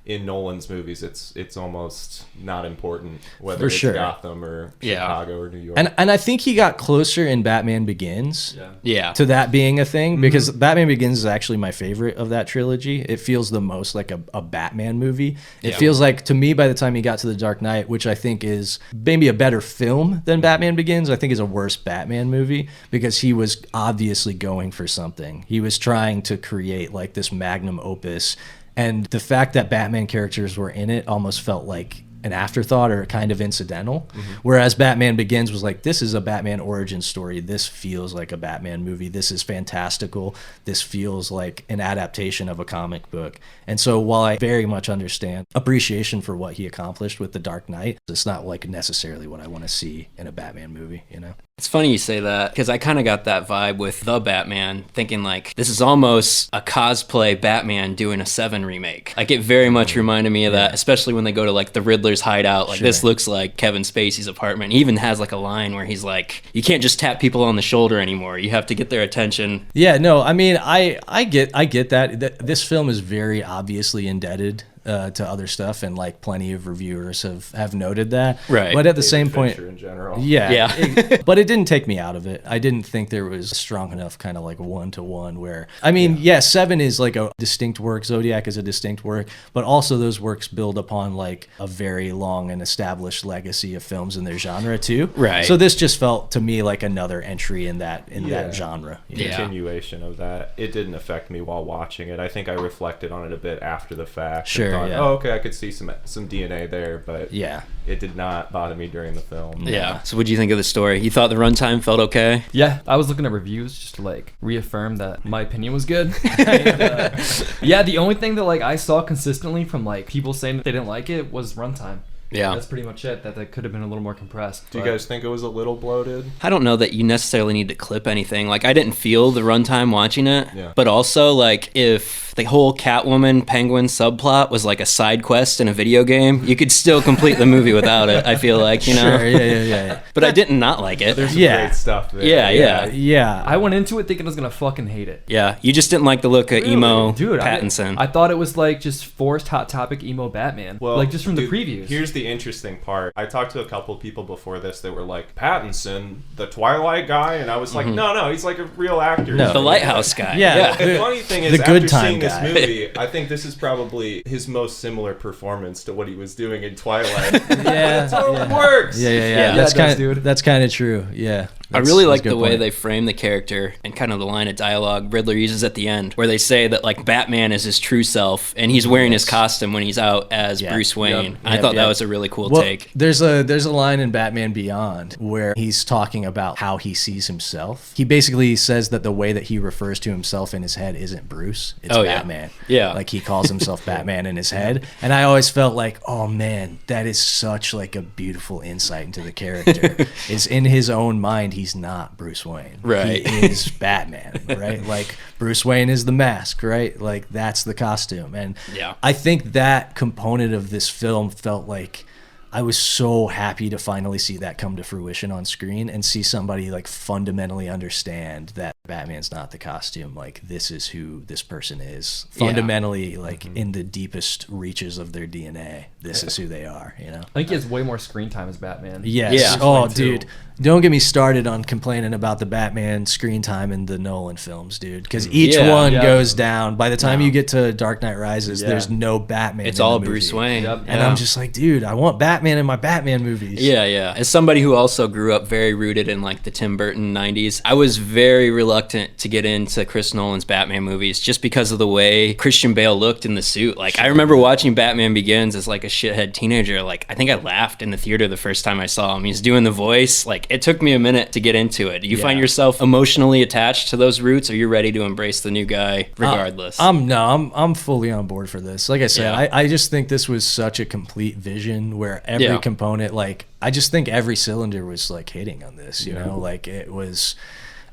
in Nolan's movies, it's almost not important whether it's Gotham or Chicago or New York. And I think he got closer in Batman Begins to that being a thing because Batman Begins is actually my favorite of that trilogy. It feels the most like a Batman movie. It feels like, to me, by the time he got to The Dark Knight, which I think is maybe a better film than Batman Begins, I think is a worse Batman movie because he was obviously going for something. He was trying to create like this magnum opus. And the fact that Batman characters were in it almost felt like an afterthought or kind of incidental. Mm-hmm. Whereas Batman Begins was like, this is a Batman origin story. This feels like a Batman movie. This is fantastical. This feels like an adaptation of a comic book. And so while I very much understand appreciation for what he accomplished with The Dark Knight, it's not like necessarily what I want to see in a Batman movie, you know? It's funny you say that because I kind of got that vibe with The Batman, thinking like this is almost a cosplay Batman doing a 7 remake. Like, it very much reminded me of that, especially when they go to like the Riddler's hideout. Like, this looks like Kevin Spacey's apartment. He even has like a line where he's like, you can't just tap people on the shoulder anymore. You have to get their attention. Yeah, no, I mean, I get that. This film is very obviously indebted to other stuff, and like plenty of reviewers have noted that. Right. But at the same point, in general. But it didn't take me out of it. I didn't think there was a strong enough kind of like 1-to-1 where, I mean, 7 is like a distinct work. Zodiac is a distinct work, but also those works build upon like a very long and established legacy of films in their genre too. Right. So this just felt to me like another entry in that genre. Continuation of that. It didn't affect me while watching it. I think I reflected on it a bit after the fact. Sure. Thought, oh, okay, I could see some DNA there, but it did not bother me during the film. Yeah. So what do you think of the story? You thought the runtime felt okay? Yeah, I was looking at reviews just to like reaffirm that my opinion was good. And, the only thing that like I saw consistently from like people saying that they didn't like it was runtime. Yeah. That's pretty much it. That could have been a little more compressed. Do you guys think it was a little bloated? I don't know that you necessarily need to clip anything. Like, I didn't feel the runtime watching it. Yeah. But also, like, if the whole Catwoman Penguin subplot was like a side quest in a video game, you could still complete the movie without it, I feel like, you know? Sure, yeah. But I didn't not like it. There's some great stuff there. Yeah. I went into it thinking I was going to fucking hate it. Yeah. You just didn't like the look of emo Pattinson. I thought it was like just forced Hot Topic emo Batman. Well, like just from the previews. Here's the the interesting part. I talked to a couple of people before this that were like, Pattinson, the Twilight guy? And I was like, no, he's like a real actor. No. The Lighthouse guy. Yeah. The funny thing is, the good after time seeing guy. this movie, I think this is probably his most similar performance to what he was doing in Twilight. Yeah. It totally works. Yeah. That's kind of true. Yeah. I really like the way they frame the character and kind of the line of dialogue Riddler uses at the end, where they say that like Batman is his true self and he's wearing his costume when he's out as Bruce Wayne. I thought that was a really cool take. There's a line in Batman Beyond where he's talking about how he sees himself. He basically says that the way that he refers to himself in his head isn't Bruce, it's Batman. Yeah. Like he calls himself Batman in his head. And I always felt like, oh man, that is such like a beautiful insight into the character. Is in his own mind, he's not Bruce Wayne. Right. He is Batman, right? Like Bruce Wayne is the mask, right? Like that's the costume. And I think that component of this film felt like I was so happy to finally see that come to fruition on screen and see somebody like fundamentally understand that Batman's not the costume. Like this is who this person is fundamentally, like in the deepest reaches of their DNA. This is who they are, you know? I think he has way more screen time as Batman. Yes. Yeah. Oh, dude. Don't get me started on complaining about the Batman screen time in the Nolan films, dude. Because each one goes down. By the time you get to Dark Knight Rises, there's no Batman. It's in all the Bruce movie. Wayne. And I'm just like, dude, I want Batman in my Batman movies. Yeah. As somebody who also grew up very rooted in like the Tim Burton 90s, I was very reluctant to get into Chris Nolan's Batman movies just because of the way Christian Bale looked in the suit. Like I remember watching Batman Begins as like a shithead teenager. Like I think I laughed in the theater the first time I saw him. He's doing the voice. Like it took me a minute to get into it. Do you find yourself emotionally attached to those roots, or you're ready to embrace the new guy regardless? I'm fully on board for this. Like I said, I just think this was such a complete vision where every component, like I just think every cylinder was like hitting on this, you know, like it was,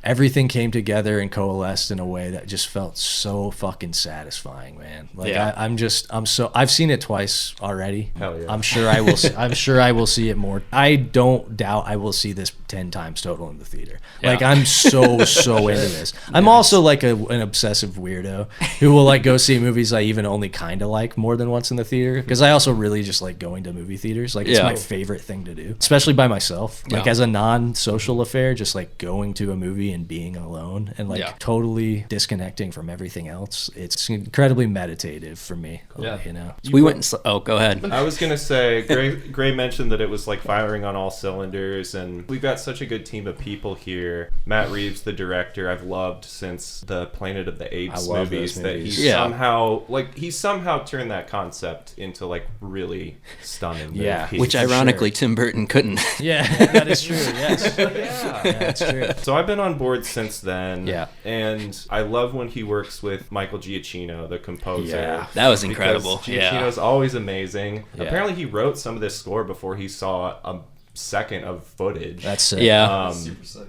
everything came together and coalesced in a way that just felt so fucking satisfying, man. Like I've seen it twice already. Hell yeah. I'm sure I will. I'm sure I will see it more. I don't doubt I will see this 10 times total in the theater. Like I'm so into this. I'm also like an obsessive weirdo who will like go see movies I even only kind of like more than once in the theater, because I also really just like going to movie theaters. Like it's my favorite thing to do, especially by myself. Like as a non-social affair, just like going to a movie and being alone and like totally disconnecting from everything else. It's incredibly meditative for me. You know. We went. Go ahead. I was gonna say, Gray mentioned that it was like firing on all cylinders, and we've got such a good team of people here. Matt Reeves, the director, I've loved since the Planet of the Apes movies. That he somehow turned that concept into like really stunning movies. Which ironically Tim Burton couldn't. That is true. Yes. That's true. So I've been on board since then. Yeah. And I love when he works with Michael Giacchino, the composer. Yeah. That was incredible. Giacchino's always amazing. Apparently he wrote some of this score before he saw a second of footage. That's sick.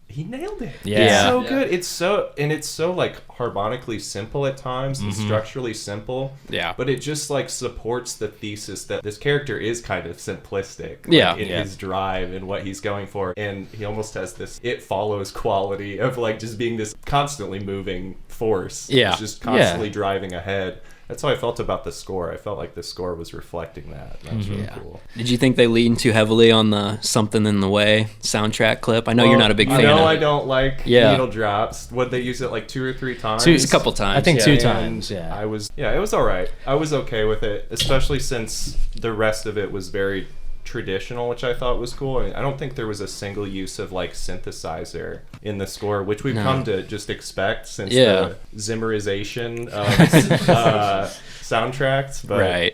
He nailed it. It's so good. It's so like harmonically simple at times and structurally simple. But it just like supports the thesis that this character is kind of simplistic. In his drive and what he's going for. And he almost has this It Follows quality of like just being this constantly moving force. It's just constantly driving ahead. That's how I felt about the score. I felt like the score was reflecting that. That was really cool. Did you think they lean too heavily on the Something in the Way soundtrack clip? I know you're not a big fan of it. I don't like needle drops. Would they use it like 2 or 3 times? A couple times. I think 2 times, it was all right. I was okay with it, especially since the rest of it was very traditional, which I thought was cool. I don't think there was a single use of like synthesizer in the score, which we've come to just expect since the Zimmerization of soundtracks. But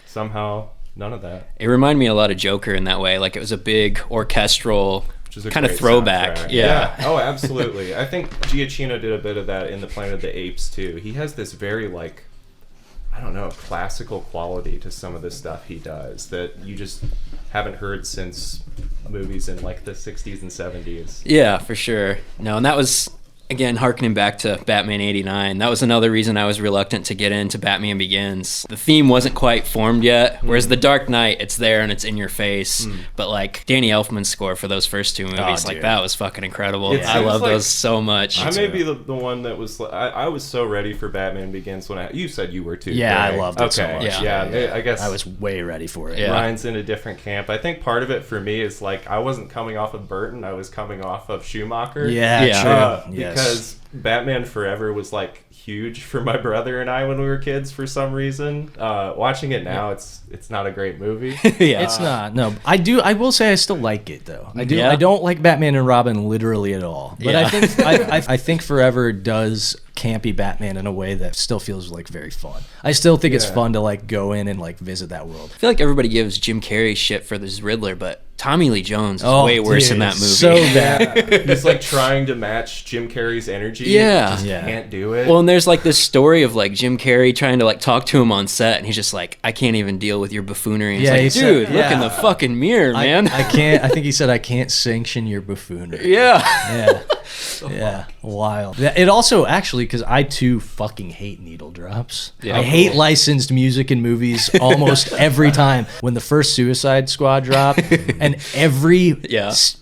somehow none of that. It reminded me a lot of Joker in that way. Like it was a big orchestral kind of throwback. Soundtrack. Oh, absolutely. I think Giacchino did a bit of that in the Planet of the Apes too. He has this very like, I don't know, classical quality to some of the stuff he does that you just haven't heard since movies in like the 60s and 70s. Yeah, for sure. No, and that was Again, harkening back to Batman 89, that was another reason I was reluctant to get into Batman Begins. The theme wasn't quite formed yet, whereas The Dark Knight, it's there and it's in your face. But like Danny Elfman's score for those first two movies, like that was fucking incredible. I love those so much. I may be the one that was, I was so ready for Batman Begins when you said you were too. Yeah, right? I loved it so much. Yeah, I guess I was way ready for it. Ryan's in a different camp. I think part of it for me is like I wasn't coming off of Burton, I was coming off of Schumacher. True. Because Batman Forever was like huge for my brother and I when we were kids for some reason. Watching it now, it's not a great movie. It's not. No, I will say I still like it though. I do. I don't like Batman and Robin literally at all. But I think I think Forever does campy Batman in a way that still feels like very fun. I still think it's fun to like go in and like visit that world. I feel like everybody gives Jim Carrey shit for this Riddler, but Tommy Lee Jones is way worse in that movie. So bad. He's like trying to match Jim Carrey's energy. Yeah. Can't do it. Well, and there's like this story of like Jim Carrey trying to like talk to him on set, and he's just like, I can't even deal with your buffoonery. And he's like, dude, look in the fucking mirror, man. I can't. I think he said I can't sanction your buffoonery. Yeah. Wild. It also actually, because I too fucking hate needle drops. I hate licensed music in movies almost every time. When the first Suicide Squad dropped, and every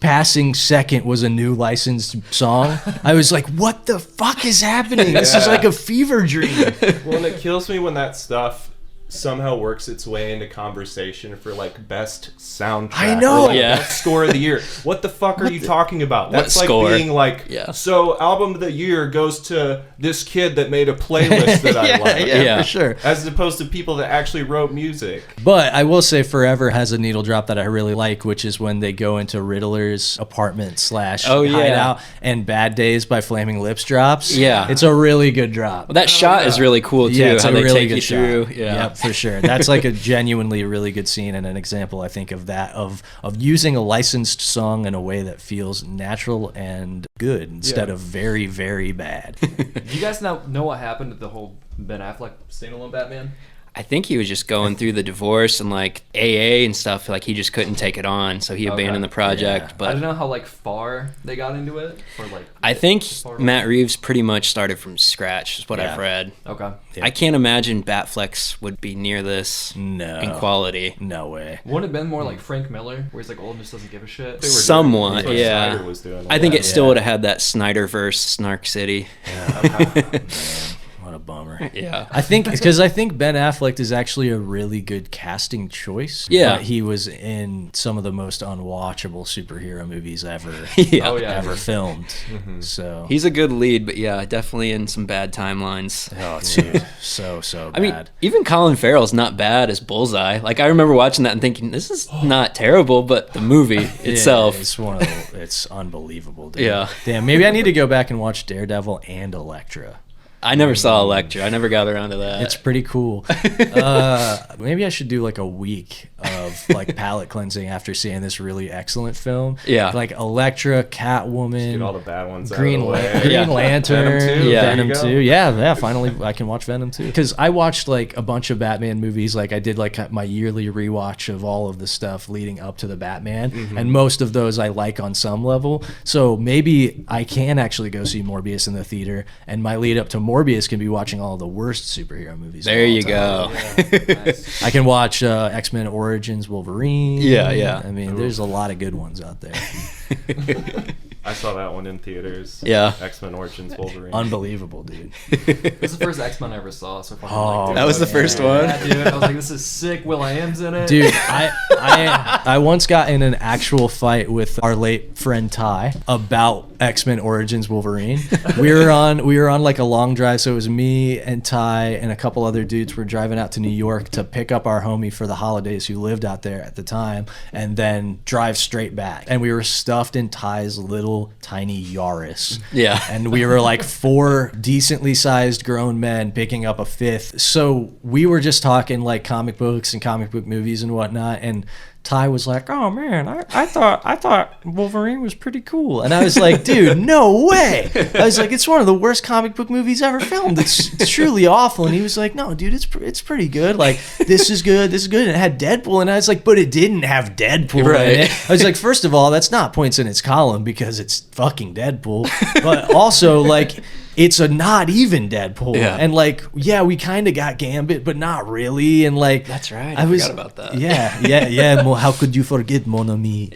passing second was a new licensed song, I was like, what the fuck is happening? This is like a fever dream. Well, and it kills me when that stuff somehow works its way into conversation for like best soundtrack. I know. Or, like, best score of the year. What the fuck are you talking about? That's like score? Being like, so album of the year goes to this kid that made a playlist that I like. Yeah, for sure. As opposed to people that actually wrote music. But I will say Forever has a needle drop that I really like, which is when they go into Riddler's apartment / hideout, and Bad Days by Flaming Lips drops. Yeah. It's a really good drop. Well, that shot is really cool too. Yeah, it's how a they really take good you shot. through. Yeah. Yep, for sure. That's like a genuinely really good scene and an example, I think, of that, of using a licensed song in a way that feels natural and good instead of very, very bad. Do you guys know what happened to the whole Ben Affleck standalone Batman? I think he was just going through the divorce and like AA and stuff. Like he just couldn't take it on, so he abandoned the project. But I don't know how like far they got into it, or like. I think Matt Reeves pretty much started from scratch, is what I've read. Okay. Yeah. I can't imagine Batflex would be near this in quality. No way. Wouldn't it have been more like Frank Miller, where he's like old and just doesn't give a shit? Somewhat, yeah. Snyder was doing I think it still would have had that Snyderverse Snark City. What a bummer. Yeah. I think Ben Affleck is actually a really good casting choice. Yeah. But he was in some of the most unwatchable superhero movies ever ever filmed. So he's a good lead, but definitely in some bad timelines. Oh, dude. So bad. I mean, even Colin Farrell's not bad as Bullseye. Like I remember watching that and thinking, this is not terrible, but the movie itself. It's unbelievable, dude. Yeah. Damn, maybe I need to go back and watch Daredevil and Elektra. I never saw Elektra. I never got around to that. It's pretty cool. Maybe I should do like a week of like palate cleansing after seeing this really excellent film. Yeah. Like Elektra, Catwoman, Get all the bad ones Green out of the way. Green Lantern, Venom 2. Venom 2. Yeah, finally I can watch Venom 2. Because I watched like a bunch of Batman movies. Like I did like my yearly rewatch of all of the stuff leading up to the Batman. And most of those I like on some level. So maybe I can actually go see Morbius in the theater, and my lead up to Morbius can be watching all the worst superhero movies. There you go. Nice. I can watch X-Men Origins Wolverine. Yeah. I mean, there's a lot of good ones out there. I saw that one in theaters. Yeah. X-Men Origins Wolverine. Unbelievable, dude. It was the first X-Men I ever saw, so I fucking liked it. That was the first one? Yeah, dude. I was like, this is sick. Will.i.am's in it. Dude, I once got in an actual fight with our late friend Ty about X-Men Origins Wolverine. We were on like a long drive, so it was me and Ty and a couple other dudes were driving out to New York to pick up our homie for the holidays who lived out there at the time, and then drive straight back. And we were stuffed in Ty's little tiny Yaris. Yeah. And we were like 4 decently sized grown men picking up a 5th. So we were just talking like comic books and comic book movies and whatnot. And Ty was like, "Oh man, I thought Wolverine was pretty cool," and I was like, "Dude, no way!" I was like, "It's one of the worst comic book movies ever filmed. It's truly awful." And he was like, "No, dude, it's pretty good. Like this is good. This is good." And it had Deadpool, and I was like, "But it didn't have Deadpool in it." I was like, first of all, that's not points in its column because it's fucking Deadpool, but also like. It's a not even Deadpool. Yeah. And like, yeah, we kind of got Gambit, but not really. And like, that's right. I forgot about that. Yeah. How could you forget, mon ami?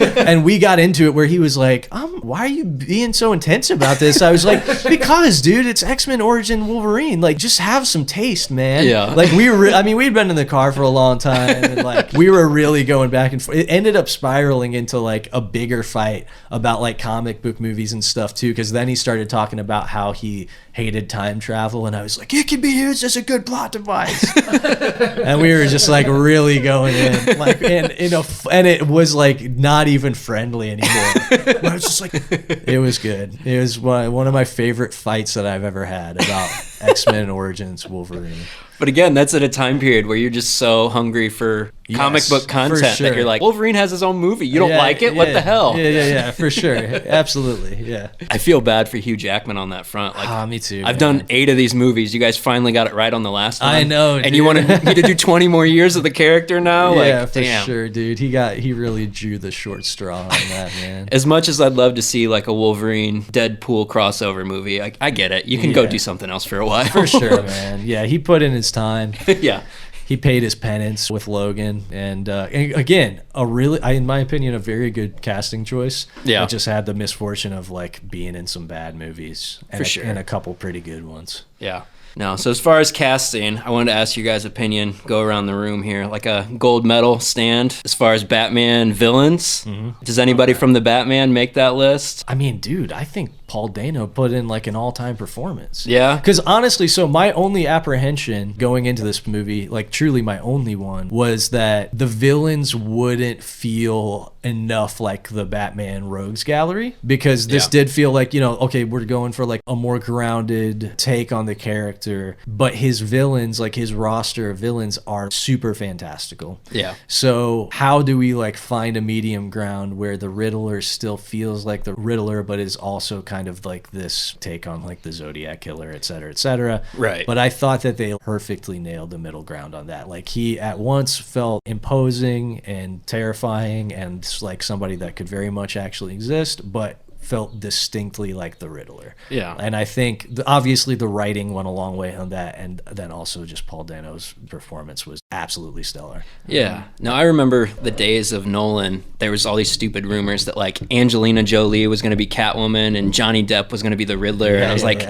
And we got into it where he was like, why are you being so intense about this? I was like, because, dude, it's X-Men Origin Wolverine. Like, just have some taste, man. Yeah. Like, we'd been in the car for a long time. And like, we were really going back and forth. It ended up spiraling into like a bigger fight about like comic book movies and stuff too. Because then he started talking about how he hated time travel, and I was like, it can be used as a good plot device. And we were just like really going in, like, and it was like not even friendly anymore. But I was just like, it was good. It was one of my favorite fights that I've ever had about X-Men Origins Wolverine. But again, that's at a time period where you're just so hungry for comic book content that you're like, Wolverine has his own movie. You don't like it? What the hell? Yeah, for sure. Absolutely, yeah. I feel bad for Hugh Jackman on that front. Like, me too. I've done 8 of these movies. You guys finally got it right on the last one. I know, and you want me to do 20 more years of the character now? Yeah, like, for damn. sure, dude. He really drew the short straw on that, man. As much as I'd love to see like a Wolverine Deadpool crossover movie, I get it. You can go do something else for a while. For sure, man. Yeah, he put in his time. Yeah. He paid his penance with Logan, and again, in my opinion, a very good casting choice. Yeah, I just had the misfortune of like being in some bad movies, and and a couple pretty good ones. Yeah. No, so as far as casting, I wanted to ask you guys' opinion. Go around the room here, like a gold medal stand. As far as Batman villains, does anybody from the Batman make that list? I mean, dude, I think Paul Dano put in like an all-time performance. Yeah. Because honestly, so my only apprehension going into this movie, like truly my only one, was that the villains wouldn't feel enough like the Batman Rogues Gallery, because this did feel like, okay, we're going for like a more grounded take on the character, but his villains, like his roster of villains, are super fantastical. Yeah. So how do we like find a medium ground where the Riddler still feels like the Riddler, but is also kind of like this take on like the Zodiac Killer, et cetera, et cetera. Right. But I thought that they perfectly nailed the middle ground on that. Like, he at once felt imposing and terrifying and like somebody that could very much actually exist, but felt distinctly like the Riddler. Yeah. And I think obviously the writing went a long way on that, and then also just Paul Dano's performance was absolutely stellar. Yeah. No, I remember the days of Nolan. There was all these stupid rumors that like Angelina Jolie was going to be Catwoman and Johnny Depp was going to be the Riddler. And I was like,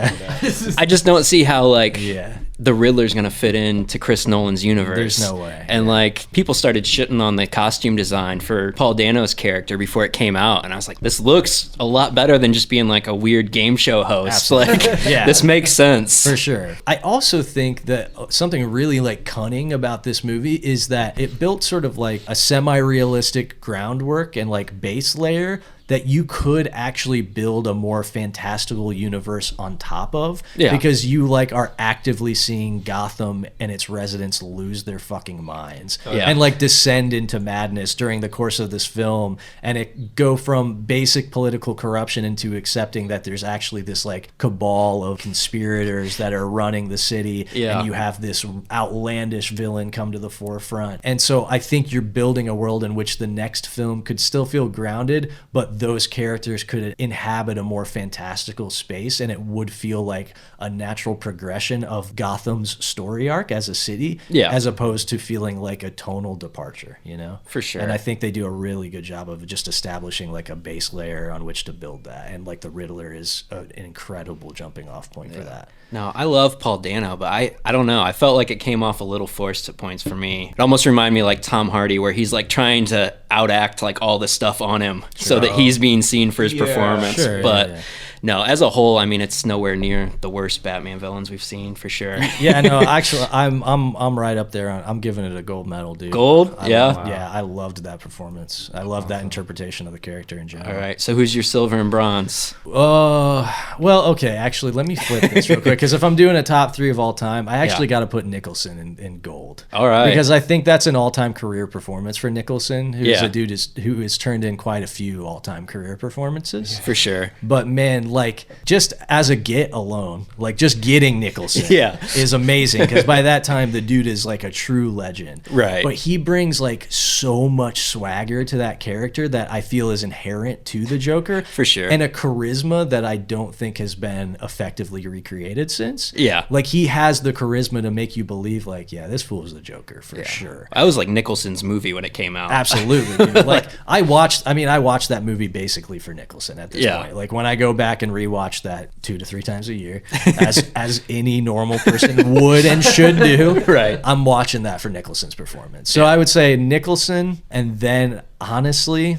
I just don't see how like the Riddler's going to fit into Chris Nolan's universe. There's no way. And like people started shitting on the costume design for Paul Dano's character before it came out. And I was like, this looks a lot better than just being like a weird game show host. Absolutely. Like, this makes sense. For sure. I also think that something really like cunning about this movie is that it built sort of like a semi-realistic groundwork and like base layer that you could actually build a more fantastical universe on top of, because you like are actively seeing Gotham and its residents lose their fucking minds and like descend into madness during the course of this film, and it go from basic political corruption into accepting that there's actually this like cabal of conspirators that are running the city, and you have this outlandish villain come to the forefront. And so I think you're building a world in which the next film could still feel grounded, but those characters could inhabit a more fantastical space, and it would feel like a natural progression of Gotham's story arc as a city, as opposed to feeling like a tonal departure, For sure. And I think they do a really good job of just establishing like a base layer on which to build that, and like the Riddler is an incredible jumping off point for that. No, I love Paul Dano, but I don't know. I felt like it came off a little forced at points for me. It almost reminded me like Tom Hardy, where he's like trying to outact like all the stuff on him so that he's being seen for his performance. But No, as a whole, I mean, it's nowhere near the worst Batman villains we've seen for sure. Yeah, no, actually, I'm right up there. I'm giving it a gold medal, dude. Gold? Yeah? Yeah, I loved that performance. I loved that interpretation of the character in general. All right, so who's your silver and bronze? Well, okay, actually, let me flip this real quick, because if I'm doing a top 3 of all time, I actually got to put Nicholson in gold. All right. Because I think that's an all-time career performance for Nicholson, who's Yeah. a dude who has turned in quite a few all-time career performances. For sure. But man, like, just as a get alone, like, just getting Nicholson Yeah. is amazing, because by that time the dude is like a true legend. Right. But he brings like so much swagger to that character that I feel is inherent to the Joker. For sure. And a charisma that I don't think has been effectively recreated since. Yeah. Like, he has the charisma to make you believe, like, yeah, this fool is the Joker for sure. I was like Nicholson's movie when it came out. Absolutely, dude. Like, I watched that movie basically for Nicholson at this point. Like, when I go back and rewatch that 2 to 3 times a year, as any normal person would and should do, Right. I'm watching that for Nicholson's performance. So I would say Nicholson, and then honestly,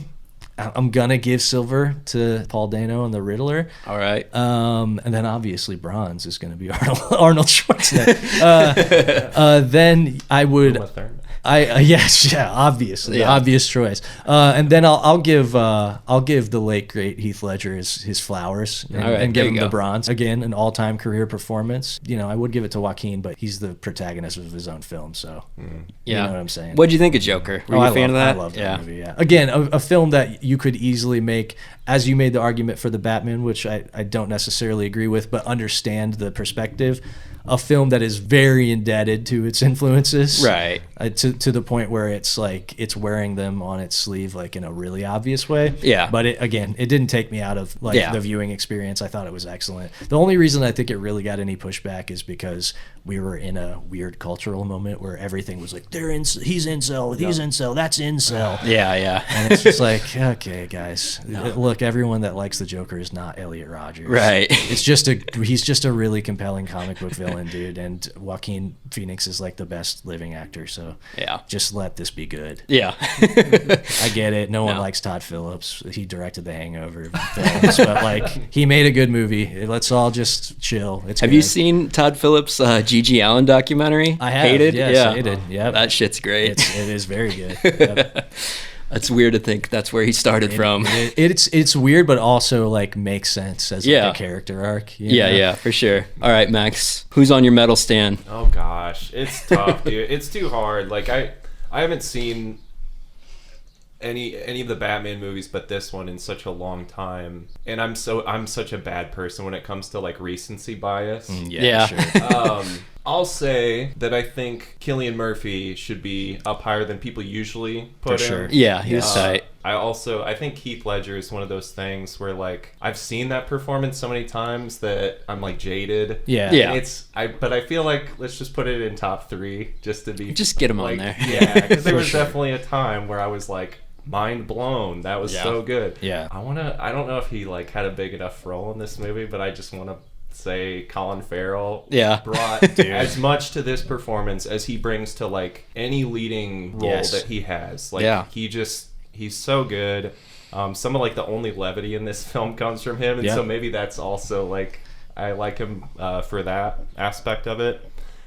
I'm gonna give silver to Paul Dano and the Riddler. All right. And then obviously bronze is going to be Arnold Schwarzenegger. Then I would, Uma Thurman. yes, yeah, obviously, obvious choice. And then I'll give the late great Heath Ledger his flowers and, All right, and give there him you the go. bronze. Again, an all-time career performance. You know, I would give it to Joaquin, but he's the protagonist of his own film, so you know what I'm saying. What'd you think of Joker? Were you a fan of that? I love that movie, yeah. Again, a film that you could easily make, as you made the argument for the Batman, which I don't necessarily agree with, but understand the perspective. A film that is very indebted to its influences. Right. To the point where it's like it's wearing them on its sleeve, like, in a really obvious way. Yeah. But it didn't take me out of like the viewing experience. I thought it was excellent. The only reason I think it really got any pushback is because we were in a weird cultural moment where everything was like, he's incel, he's incel, that's incel. Yeah. And it's just like, okay, guys, look, everyone that likes the Joker is not Elliot Rodgers. Right. He's just a really compelling comic book villain, dude. And Joaquin Phoenix is like the best living actor. So Yeah. just let this be good. Yeah. I get it. No one likes Todd Phillips. He directed the Hangover films, but like, he made a good movie. Let's all just chill. It's Have good. you seen Todd Phillips' G.G. Allen documentary? I have. Hated? Yes, Yeah. Hated. Yep. That shit's great. It is very good. Yep. That's weird to think that's where he started from. It's weird, but also like makes sense as like a character arc. You know? Yeah, for sure. All right, Max, who's on your medal stand? Oh gosh, it's tough, dude. It's too hard. Like, I haven't seen any of the Batman movies but this one in such a long time, and I'm such a bad person when it comes to like recency bias. Yeah. Sure. I'll say that I think Cillian Murphy should be up higher than people usually put For him. sure. Yeah, he was tight. I think Heath Ledger is one of those things where, like, I've seen that performance so many times that I'm like jaded. Yeah. Yeah. But I feel like let's just put it in top 3 just to be Just get him like, on there. Yeah, because there was definitely a time where I was like mind blown. That was so good. Yeah. I don't know if he like had a big enough role in this movie, but I just want to say Colin Farrell brought as much to this performance as he brings to like any leading role that he has. Like he's so good. Some of like the only levity in this film comes from him, and so maybe that's also like I like him for that aspect of it.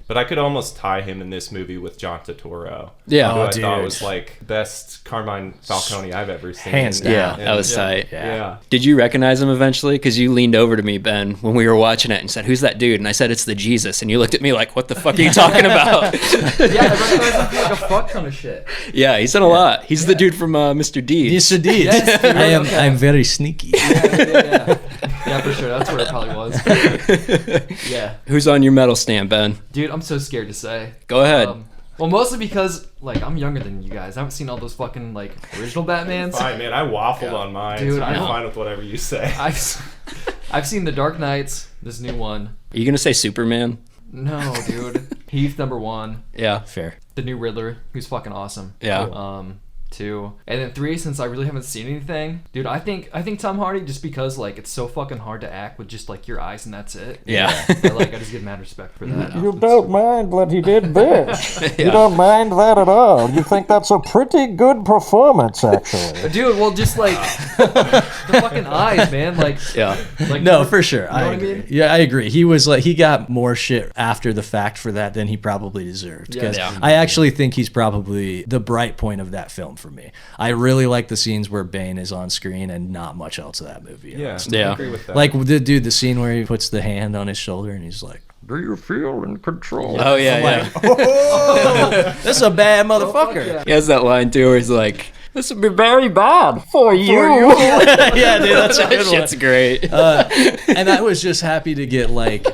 But I could almost tie him in this movie with John Turturro. Yeah. Who I thought was like best Carmine Falcone I've ever seen. Hands down. Yeah, And- that was tight. Yeah. Did you recognize him eventually? Because you leaned over to me, Ben, when we were watching it and said, "Who's that dude?" And I said, "It's the Jesus." And you looked at me like, "What the fuck are you talking about?" Yeah, I recognize him from like a fuck ton of shit. Yeah, he's done a lot. He's the dude from Mr. Deeds. Yes, it is. Yes, dude, I'm very sneaky. Yeah, for sure. That's where it probably was. Yeah. Who's on your medal stand, Ben? Dude, I'm so scared to say. Go ahead. Well, mostly because, like, I'm younger than you guys. I haven't seen all those fucking, like, original Batmans. Fine, man. I waffled on mine. Dude, so I I'm know. fine with whatever you say. I've seen The Dark Knights, this new one. Are you going to say Superman? No, dude. Heath, number 1. Yeah. Fair. The new Riddler, who's fucking awesome. Yeah. 2, and then 3. Since I really haven't seen anything, dude, I think Tom Hardy, just because like it's so fucking hard to act with just like your eyes and that's it. Yeah. I just give mad respect for that. You don't mind that he did this. You don't mind that at all. You think that's a pretty good performance, actually. Dude, well, just like the fucking eyes, man. Like, Yeah. like No, for sure. You know I what agree. I mean? Yeah, I agree. He was like, he got more shit after the fact for that than he probably deserved. Because Yeah. I actually think he's probably the bright point of that film for me. I really like the scenes where Bane is on screen and not much else of that movie. Yeah, Yeah. I agree with that. Like the scene where he puts the hand on his shoulder and he's like, Do you feel in control? Oh yeah, yeah. "Oh, this is a bad motherfucker." yeah. He has that line too where he's like, "This would be very bad for you." Yeah, dude, that's a That good one. shit's great. And I was just happy to get like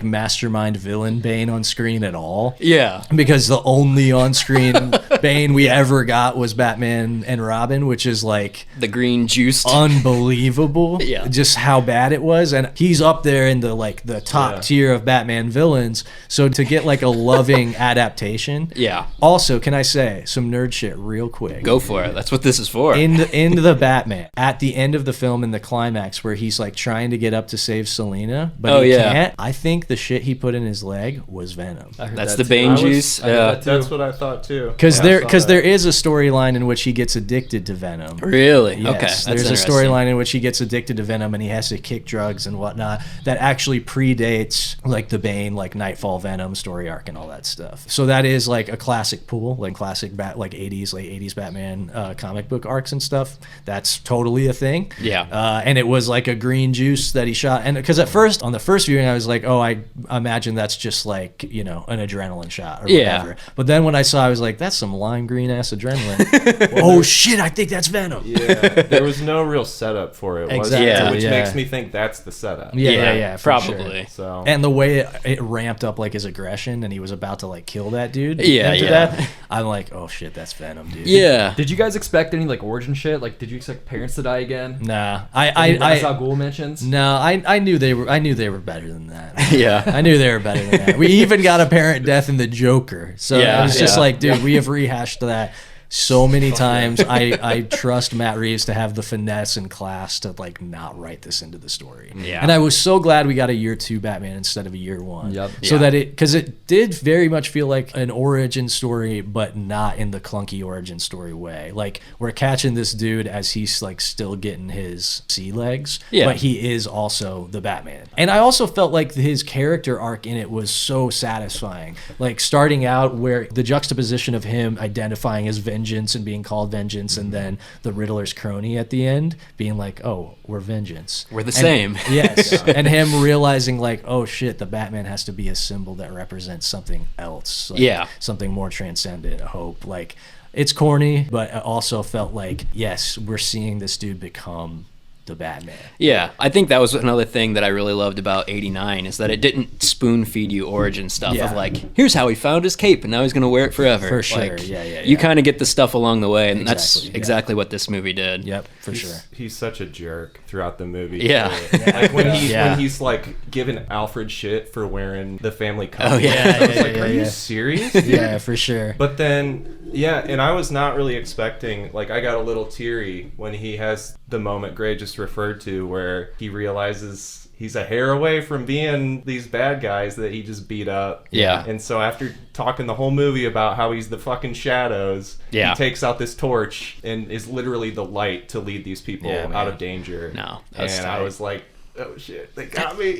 mastermind villain Bane on screen at all. Yeah. Because the only on-screen Bane we ever got was Batman and Robin, which is like The green juiced. unbelievable. Yeah. Just how bad it was, and he's up there in the top tier of Batman villains. So to get like a loving adaptation. Yeah. Also, can I say some nerd shit real quick? Go for it. That's what this is for. In the Batman, at the end of the film, in the climax where he's like trying to get up to save Selena, but he can't. I think the shit he put in his leg was venom. I heard That's that the too. Bane I was- juice. I heard Yeah. that too. That's what I thought too. Because Yeah, I saw that. there is a storyline in which he gets addicted to venom. Really? Yes, Okay. That's there's a interesting. storyline in which he gets addicted to venom and he has to kick drugs and whatnot that actually predates like the Bane, like Nightfall Venom story arc and all that stuff. So that is like a classic pool, like classic like 80s, late 80s Batman comic book arcs and stuff. That's totally a thing. Yeah. And it was like a green juice that he shot. And because at first, on the first viewing, I was like, oh, I imagine that's just like, you know, an adrenaline shot or Yeah. whatever. But then when I saw, I was like, that's some lime green ass adrenaline. Oh shit, I think that's venom. Yeah, there was no real setup for it, was Exactly, there? Which yeah. makes me think that's the setup. Yeah, for Probably. sure. So And the way it ramped up like his aggression and he was about to like kill that dude. Yeah, after yeah. that, I'm like, oh shit, that's venom, dude. Yeah. Did you guys expect any like origin shit? Like, did you expect parents to die again? Nah, Ra's al Ghul mentions. no, I knew they were better than that. Yeah. I knew they were better than that. We even got a parent death in the Joker. So Yeah, it was just yeah. like, dude, we have rehashed that so many times. I trust Matt Reeves to have the finesse and class to like not write this into the story. Yeah. And I was so glad we got a year 2 Batman instead of a year 1. Yep. So Yeah. that because it did very much feel like an origin story, but not in the clunky origin story way. Like we're catching this dude as he's like still getting his sea legs, Yeah. but he is also the Batman. And I also felt like his character arc in it was so satisfying. Like starting out where the juxtaposition of him identifying as vengeance and being called vengeance, and then the Riddler's crony at the end being like, oh, we're vengeance. We're the And- same. Yes. And him realizing like, oh shit, the Batman has to be a symbol that represents something else. Like, Yeah. something more transcendent, hope. Like it's corny, but it also felt like, yes, we're seeing this dude become the Batman. Yeah, I think that was another thing that I really loved about 89 is that it didn't spoon feed you origin stuff Yeah. of like, here's how he found his cape and now he's going to wear it forever. For sure, Like, yeah. You kind of get the stuff along the way, and that's Exactly, yeah. exactly what this movie did. Yep, for sure. he's such a jerk throughout the movie. Yeah. Like when Yeah. he's like giving Alfred shit for wearing the family coat. Oh, yeah, I was yeah, like, yeah, are you yeah. serious? Yeah, for sure. But then, yeah, and I was not really expecting, like, I got a little teary when he has the moment Gray just referred to where he realizes he's a hair away from being these bad guys that he just beat up. Yeah. And so after talking the whole movie about how he's the fucking shadows, Yeah. he takes out this torch and is literally the light to lead these people Yeah, man. out of danger. No, that was and I tight. was like, oh shit, they got me.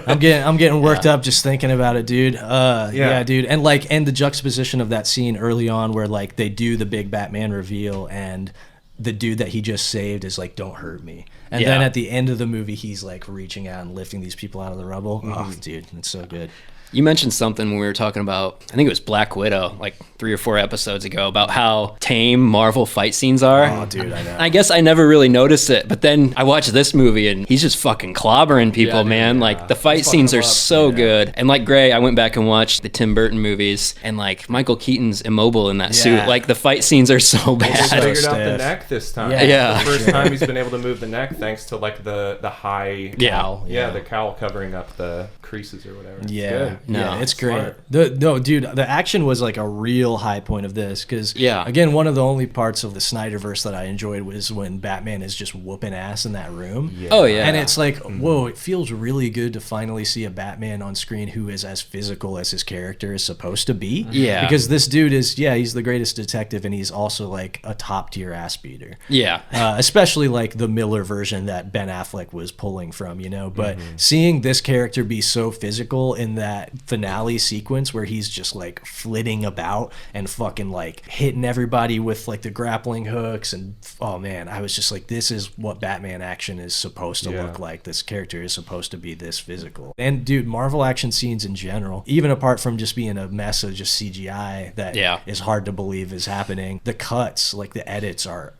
I'm getting worked up just thinking about it, dude. Yeah, dude. And the juxtaposition of that scene early on where like they do the big Batman reveal and the dude that he just saved is like, don't hurt me. And then Yeah. at the end of the movie, he's like reaching out and lifting these people out of the rubble. Mm-hmm. Oh, dude, it's so good. You mentioned something when we were talking about, I think it was Black Widow, like 3 or 4 episodes ago, about how tame Marvel fight scenes are. Oh, dude, I know. I guess I never really noticed it, but then I watched this movie and he's just fucking clobbering people, dude, man. yeah. Like the fight He's scenes fucking are them up. so good. And like Gray, I went back and watched the Tim Burton movies, and like Michael Keaton's immobile in that Yeah. suit. Like the fight scenes are so He bad. figured out the stiff. neck this time. Yeah. Yeah. The first time he's been able to move the neck thanks to like the high Yeah. cowl. Yeah, the cowl covering up the creases or whatever. It's Yeah, good. No, it's great. smart. No, dude, the action was like a real high point of this because, again, one of the only parts of the Snyderverse that I enjoyed was when Batman is just whooping ass in that room. Yeah. Oh yeah, And it's like, whoa, it feels really good to finally see a Batman on screen who is as physical as his character is supposed to be. Yeah. Because this dude is, he's the greatest detective, and he's also like a top tier ass beater. Yeah. Especially like the Miller version that Ben Affleck was pulling from, but seeing this character be so physical in that finale sequence where he's just like flitting about and fucking like hitting everybody with like the grappling hooks, and oh man, I was just like, this is what Batman action is supposed to look like. This character is supposed to be this physical. And dude, Marvel action scenes in general, even apart from just being a mess of just CGI that is hard to believe is happening, the cuts, like the edits are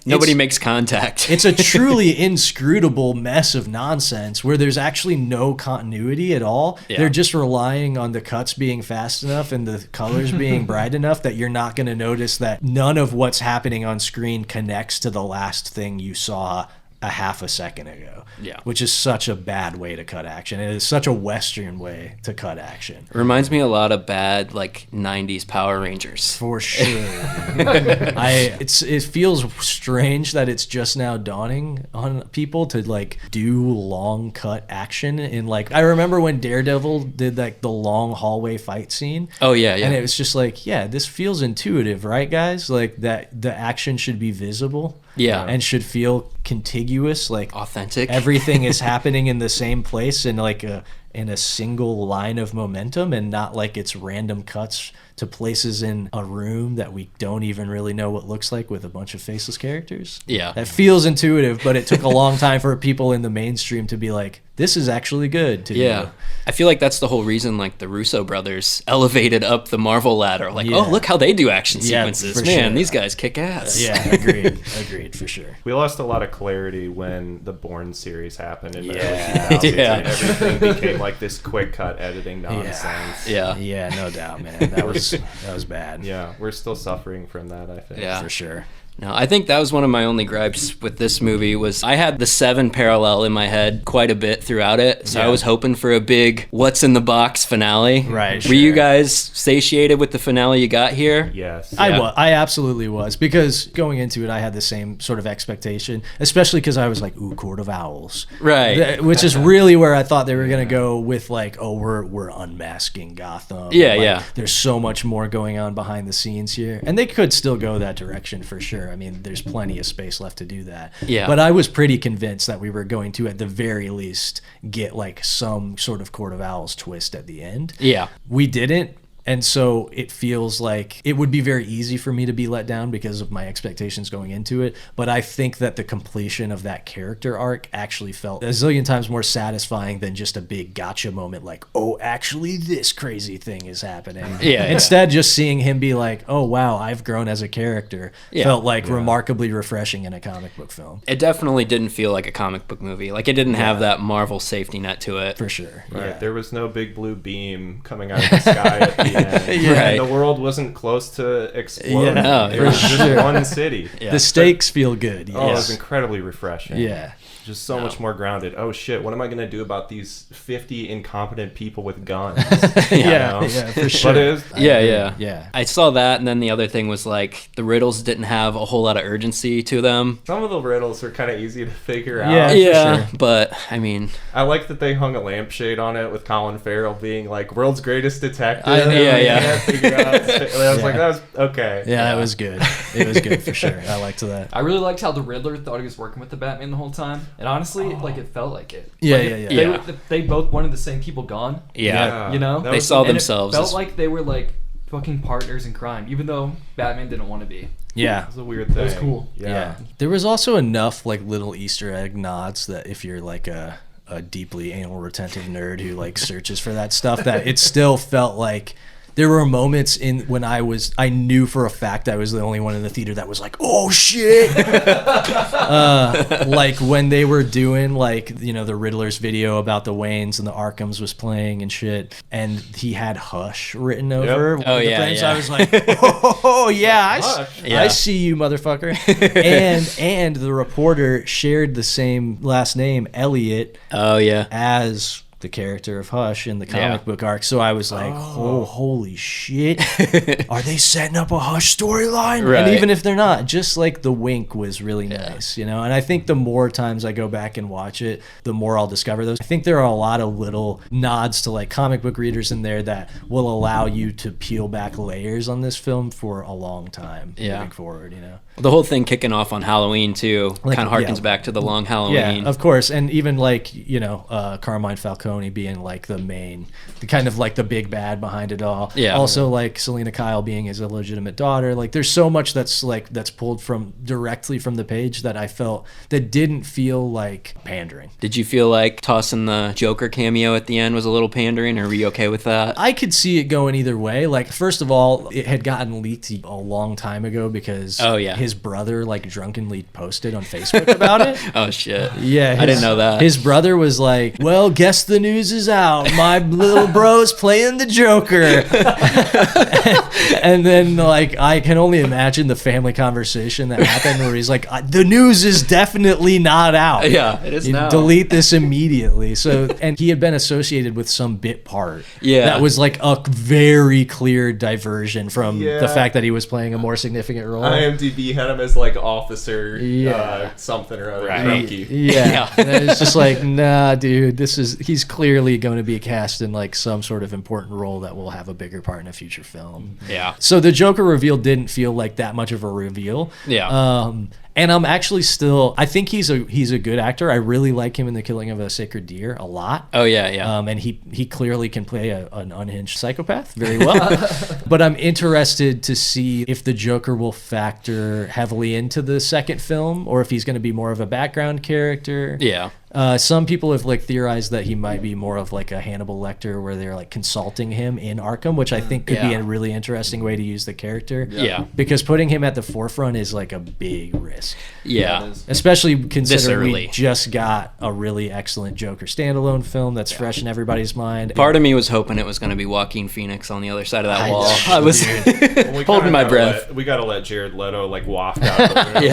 nobody makes contact. It's a truly inscrutable mess of nonsense where there's actually no continuity at all. They're just relying on the cuts being fast enough and the colors being bright enough that you're not going to notice that none of what's happening on screen connects to the last thing you saw a half a second ago. Which is such a bad way to cut action. It is such a Western way to cut action. It reminds me a lot of bad like 90s Power Rangers. For sure. It feels strange that it's just now dawning on people to like do long cut action in like, I remember when Daredevil did like the long hallway fight scene. Oh yeah. And it was just like, this feels intuitive, right guys? Like that the action should be visible. And should feel contiguous, like authentic. Everything is happening in the same place in like in a single line of momentum, and not like it's random cuts to places in a room that we don't even really know what looks like with a bunch of faceless characters. That feels intuitive, but it took a long time for people in the mainstream to be like, this is actually good to do. I feel like that's the whole reason like the Russo brothers elevated up the Marvel ladder. Like, oh, look how they do action sequences. Man, these guys kick ass. Agreed for sure. We lost a lot of clarity when the Bourne series happened in the early 2000s. And everything became like this quick cut editing nonsense. Yeah, no doubt, man. That was bad. Yeah, we're still suffering from that, I think. For sure. No, I think that was one of my only gripes with this movie was I had the 7 parallel in my head quite a bit throughout it. So I was hoping for a big what's in the box finale. Right. Were you guys satiated with the finale you got here? Yes. I absolutely was, because going into it I had the same sort of expectation, especially because I was like, ooh, Court of Owls. Right. Which is really where I thought they were going to go with like, oh, we're unmasking Gotham. There's so much more going on behind the scenes here. And they could still go that direction for sure. I mean, there's plenty of space left to do that. But I was pretty convinced that we were going to, at the very least, get like some sort of Court of Owls twist at the end. We didn't. And so it feels like it would be very easy for me to be let down because of my expectations going into it. But I think that the completion of that character arc actually felt a zillion times more satisfying than just a big gotcha moment like, oh, actually this crazy thing is happening. Instead, just seeing him be like, oh, wow, I've grown as a character felt like remarkably refreshing in a comic book film. It definitely didn't feel like a comic book movie. Like it didn't have that Marvel safety net to it. For sure. Right. There was no big blue beam coming out of the sky at the end. And the world wasn't close to exploding. It was just one city. The stakes feel good. Oh, it was incredibly refreshing. Yeah. Just so much more grounded. Oh shit, what am I going to do about these 50 incompetent people with guns? For sure. But Yeah. I saw that, and then the other thing was like the riddles didn't have a whole lot of urgency to them. Some of the riddles are kind of easy to figure out. Yeah, but I mean, I like that they hung a lampshade on it with Colin Farrell being like world's greatest detective. Figure out. I was like, that was okay. Yeah, it was good. It was good for sure. I liked that. I really liked how the Riddler thought he was working with the Batman the whole time. And honestly, like it felt like it. They both wanted the same people gone. You know, they saw themselves. It felt like they were like fucking partners in crime, even though Batman didn't want to be. Yeah, it was a weird thing. It was cool. Yeah. There was also enough like little Easter egg nods that if you're like a deeply anal retentive nerd who like searches for that stuff, that it still felt like there were moments in when I knew for a fact I was the only one in the theater that was like, oh shit. Like when they were doing like, you know, the Riddler's video about the Waynes and the Arkhams was playing and shit, and he had Hush written over one of the frames. I was like, oh yeah, I see you, motherfucker. and the reporter shared the same last name, Elliot, as the character of Hush in the comic book arc. So I was like, oh, holy shit. Are they setting up a Hush storyline? Right. And even if they're not, just like the wink was really nice, you know? And I think the more times I go back and watch it, the more I'll discover those. I think there are a lot of little nods to like comic book readers in there that will allow you to peel back layers on this film for a long time moving forward, you know? The whole thing kicking off on Halloween too Like, kind of harkens back to the long Halloween. Yeah, of course. And even like, you know, Carmine Falcone being like the main, the kind of like the big bad behind it all. Yeah. Also like Selena Kyle being his illegitimate daughter. Like there's so much that's pulled from directly from the page that I felt that didn't feel like pandering. Did you feel like tossing the Joker cameo at the end was a little pandering, or were you okay with that? I could see it going either way. Like, first of all, it had gotten leaked a long time ago because his brother like drunkenly posted on Facebook about it. Oh shit. Yeah, I didn't know that. His brother was like, well, guess the news is out. My little bro's playing the Joker. And then like I can only imagine the family conversation that happened where he's like, the news is definitely not out. Yeah, it is now. Delete this immediately. So, and he had been associated with some bit part. Yeah. That was like a very clear diversion from the fact that he was playing a more significant role. IMDb had him as like officer something or other. Right. Yeah. And it's just like, nah, dude, he's clearly going to be cast in like some sort of important role that will have a bigger part in a future film. Yeah. So the Joker reveal didn't feel like that much of a reveal. Yeah. And I'm actually still, I think he's a good actor. I really like him in The Killing of a Sacred Deer a lot. Oh yeah. And he clearly can play an unhinged psychopath very well. But I'm interested to see if the Joker will factor heavily into the second film, or if he's going to be more of a background character. Yeah. Some people have like theorized that he might be more of like a Hannibal Lecter, where they're like consulting him in Arkham, which I think could be a really interesting way to use the character. Yeah. Because putting him at the forefront is like a big risk. Yeah. Especially considering early. we just got a really excellent Joker standalone film that's fresh in everybody's mind. Part of me was hoping it was going to be Joaquin Phoenix on the other side of that wall. know, I was We holding kinda my gotta breath. we gotta let Jared Leto like waft out the room.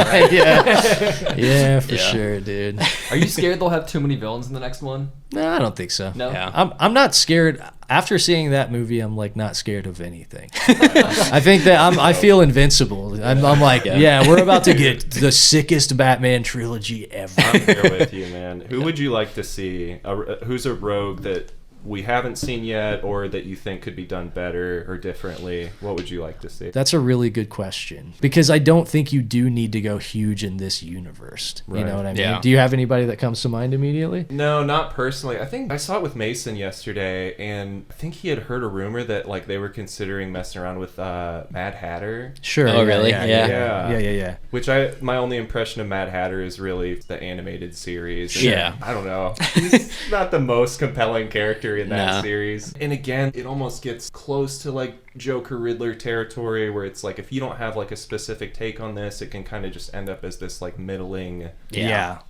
Yeah, for sure, dude. Are you scared they'll have too many villains in the next one? No, I don't think so. No. Yeah. I'm not scared. After seeing that movie, I'm like not scared of anything. I think that I feel invincible. I'm like, we're about to get the sickest Batman trilogy ever. I'm here with you, man. Who would you like to see? Who's a rogue that we haven't seen yet, or that you think could be done better or differently? What would you like to see? That's a really good question, because I don't think you do need to go huge in this universe. You know what I mean? Yeah. Do you have anybody that comes to mind immediately? No, not personally. I think I saw it with Mason yesterday, and I think he had heard a rumor that like they were considering messing around with Mad Hatter. Sure. Oh, really? Yeah. Which my only impression of Mad Hatter is really the animated series. And Yeah. I don't know. He's not the most compelling character in that No. series. And again, it almost gets close to like Joker Riddler territory, where it's like if you don't have like a specific take on this, it can kind of just end up as this like middling,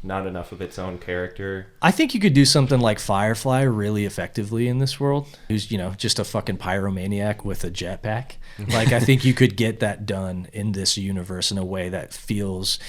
not enough of its own character. I think you could do something like Firefly really effectively in this world, who's, you know, just a fucking pyromaniac with a jetpack. Like, I think you could get that done in this universe in a way that feels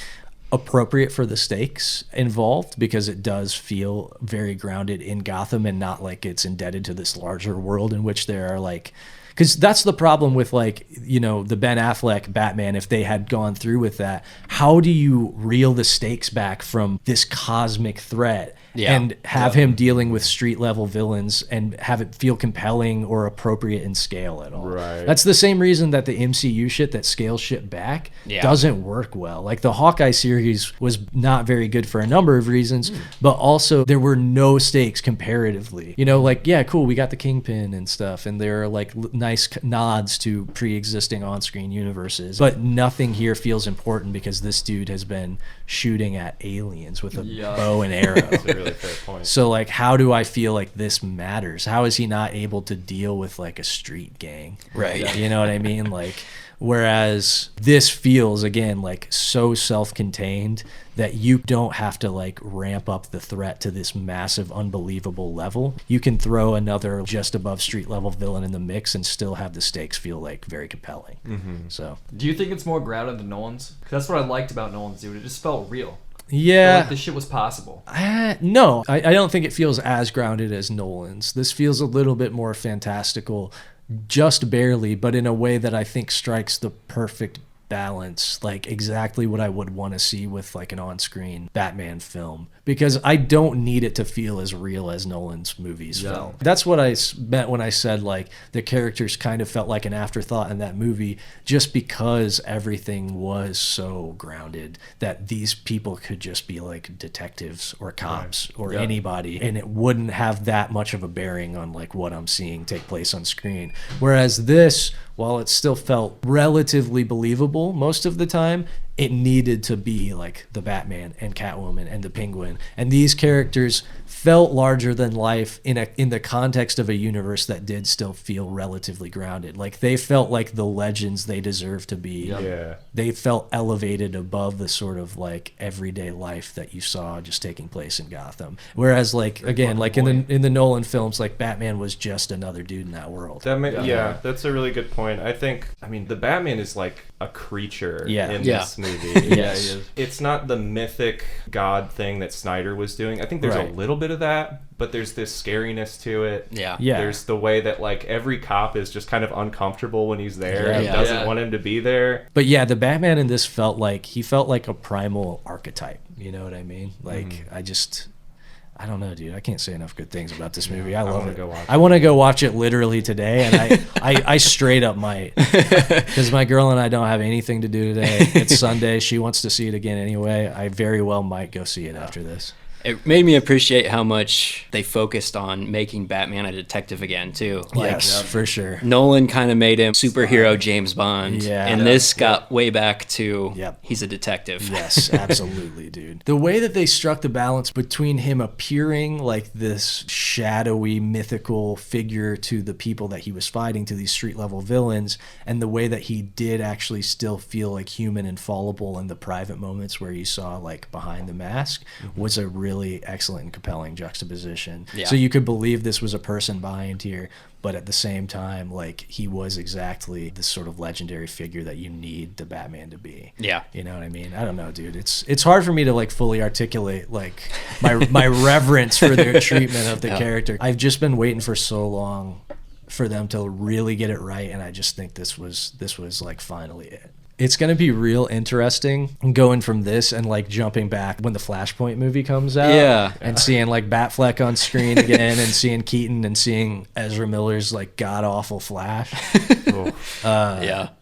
appropriate for the stakes involved, because it does feel very grounded in Gotham and not like it's indebted to this larger world in which there are like, because that's the problem with like, you know, the Ben Affleck Batman. If they had gone through with that, how do you reel the stakes back from this cosmic threat and have him dealing with street level villains and have it feel compelling or appropriate in scale at all? Right. That's the same reason that the MCU shit that scales shit back doesn't work well. Like the Hawkeye series was not very good for a number of reasons, but also there were no stakes comparatively. You know, like, yeah, cool, we got the Kingpin and stuff, and there are like nice nods to pre-existing on-screen universes, but nothing here feels important because this dude has been shooting at aliens with a bow and arrow. That's a really fair point. So like, how do I feel like this matters? How is he not able to deal with like a street gang? Right. You know what I mean? Like, whereas this feels, again, like so self-contained that you don't have to like ramp up the threat to this massive, unbelievable level. You can throw another just above street level villain in the mix and still have the stakes feel like very compelling. So Do you think it's more grounded than Nolan's? Because that's what I liked about Nolan's, dude. It just felt real. Yeah. Like this shit was possible. No, I don't think it feels as grounded as Nolan's. This feels a little bit more fantastical, just barely, but in a way that I think strikes the perfect balance, like exactly what I would want to see with like an on-screen Batman film, because I don't need it to feel as real as Nolan's movies felt. That's what I meant when I said like the characters kind of felt like an afterthought in that movie, just because everything was so grounded that these people could just be like detectives or cops or anybody, and it wouldn't have that much of a bearing on like what I'm seeing take place on screen. Whereas this, while it still felt relatively believable most of the time, it needed to be like the Batman and Catwoman and the Penguin. And these characters felt larger than life in the context of a universe that did still feel relatively grounded. Like they felt like the legends they deserved to be. Yeah. They felt elevated above the sort of like everyday life that you saw just taking place in Gotham. Whereas like, again, like in the Nolan films, like Batman was just another dude in that world. Yeah, that's a really good point. I think, I mean, the Batman is like a creature in this movie. Yes. It's not the mythic god thing that Snyder was doing. I think there's a little bit of that, but there's this scariness to it. Yeah. There's the way that like every cop is just kind of uncomfortable when he's there and doesn't want him to be there. But yeah, the Batman in this felt like a primal archetype. You know what I mean? Like I don't know, dude. I can't say enough good things about this movie. I love it. I want to go watch it literally today, and I straight up might, because my girl and I don't have anything to do today. It's Sunday. She wants to see it again anyway. I very well might go see it after this. It made me appreciate how much they focused on making Batman a detective again, too. Like, yes, for sure. Nolan kind of made him superhero James Bond. And this got way back to he's a detective. Yes, absolutely, dude. The way that they struck the balance between him appearing like this shadowy, mythical figure to the people that he was fighting, to these street-level villains, and the way that he did actually still feel like human and fallible in the private moments where you saw like behind the mask was a really excellent and compelling juxtaposition. So you could believe this was a person behind here, but at the same time, like he was exactly this sort of legendary figure that you need the Batman to be. Yeah. You know what I mean? I don't know, dude. It's hard for me to like fully articulate like my reverence for their treatment of the character. I've just been waiting for so long for them to really get it right, and I just think this was like finally it. It's going to be real interesting going from this and like jumping back when the Flashpoint movie comes out. And seeing like Batfleck on screen again and seeing Keaton and seeing Ezra Miller's like god-awful Flash.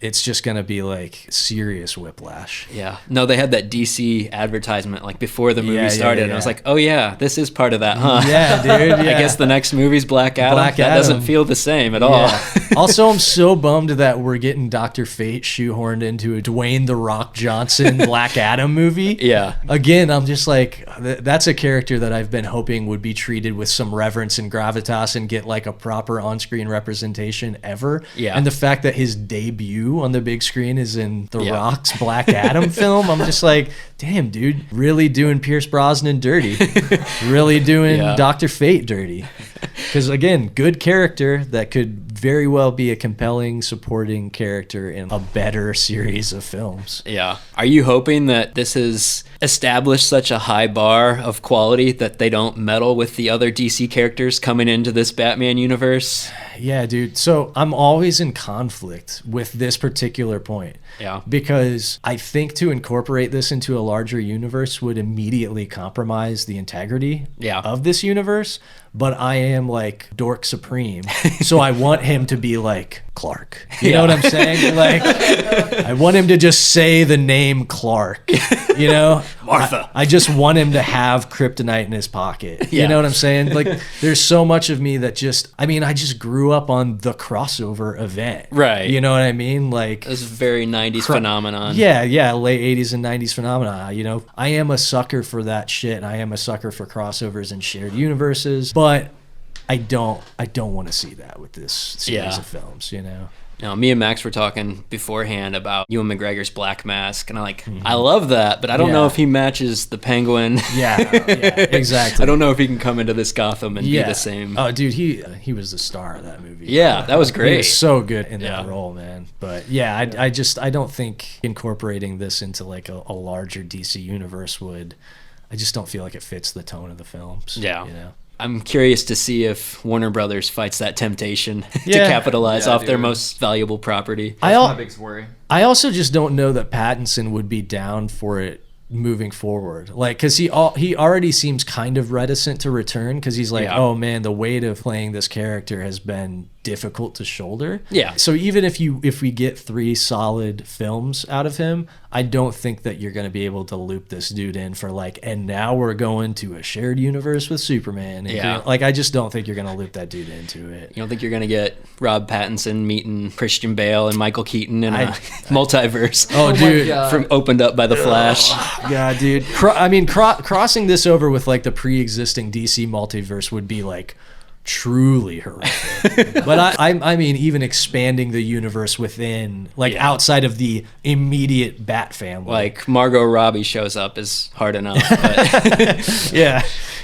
It's just going to be like serious whiplash. No, they had that DC advertisement like before the movie started. And I was like, oh yeah, this is part of that, huh? Yeah, dude. Yeah. I guess the next movie's Black Adam. That doesn't feel the same at all. Also, I'm so bummed that we're getting Dr. Fate shoehorned into a Dwayne The Rock Johnson Black Adam movie. Again, I'm just like, that's a character that I've been hoping would be treated with some reverence and gravitas and get like a proper on-screen representation ever. And the fact that his debut on the big screen is in The Rock's Black Adam film, I'm just like, damn, dude, really doing Pierce Brosnan dirty. Really doing Dr. Fate dirty. Because again, good character that could very well be a compelling supporting character in a better series of films. Are you hoping that this has established such a high bar of quality that they don't meddle with the other DC characters coming into this Batman universe? Yeah, dude. So I'm always in conflict with this particular point. Because I think to incorporate this into a larger universe would immediately compromise the integrity of this universe. But I am like dork supreme. So I want him to be like Clark. You know what I'm saying? Like, I want him to just say the name Clark. You know? Martha. I just want him to have kryptonite in his pocket. You know what I'm saying? Like, there's so much of me that just, I mean, I just grew up on the crossover event. Right. You know what I mean? Like, this very 90s phenomenon. Yeah, late 80s and 90s phenomenon. You know, I am a sucker for that shit. And I am a sucker for crossovers and shared universes. But I don't want to see that with this series of films, you know? No, me and Max were talking beforehand about Ewan McGregor's Black Mask, and I love that, but I don't know if he matches the Penguin. Yeah, exactly. I don't know if he can come into this Gotham and be the same. Oh, dude, he was the star of that movie. Yeah, that was great. He was so good in that role, man. But yeah, I don't think incorporating this into like a larger DC universe would. I just don't feel like it fits the tone of the films. Yeah. You know? I'm curious to see if Warner Brothers fights that temptation to capitalize off their most valuable property. That's my biggest worry. I also just don't know that Pattinson would be down for it moving forward, like, because he already seems kind of reticent to return, because he's like, oh man, the weight of playing this character has been difficult to shoulder. So even if we get 3 solid films out of him, I don't think that you're going to be able to loop this dude in for like, and now we're going to a shared universe with Superman. And like, I just don't think you're going to loop that dude into it. You don't think you're going to get Rob Pattinson meeting Christian Bale and Michael Keaton in a multiverse? Oh, dude, from Opened Up by the Flash. Yeah, dude. Crossing this over with like the pre-existing DC multiverse would be like truly horrific. But I mean, even expanding the universe within, like outside of the immediate Bat family, like Margot Robbie shows up is hard enough. But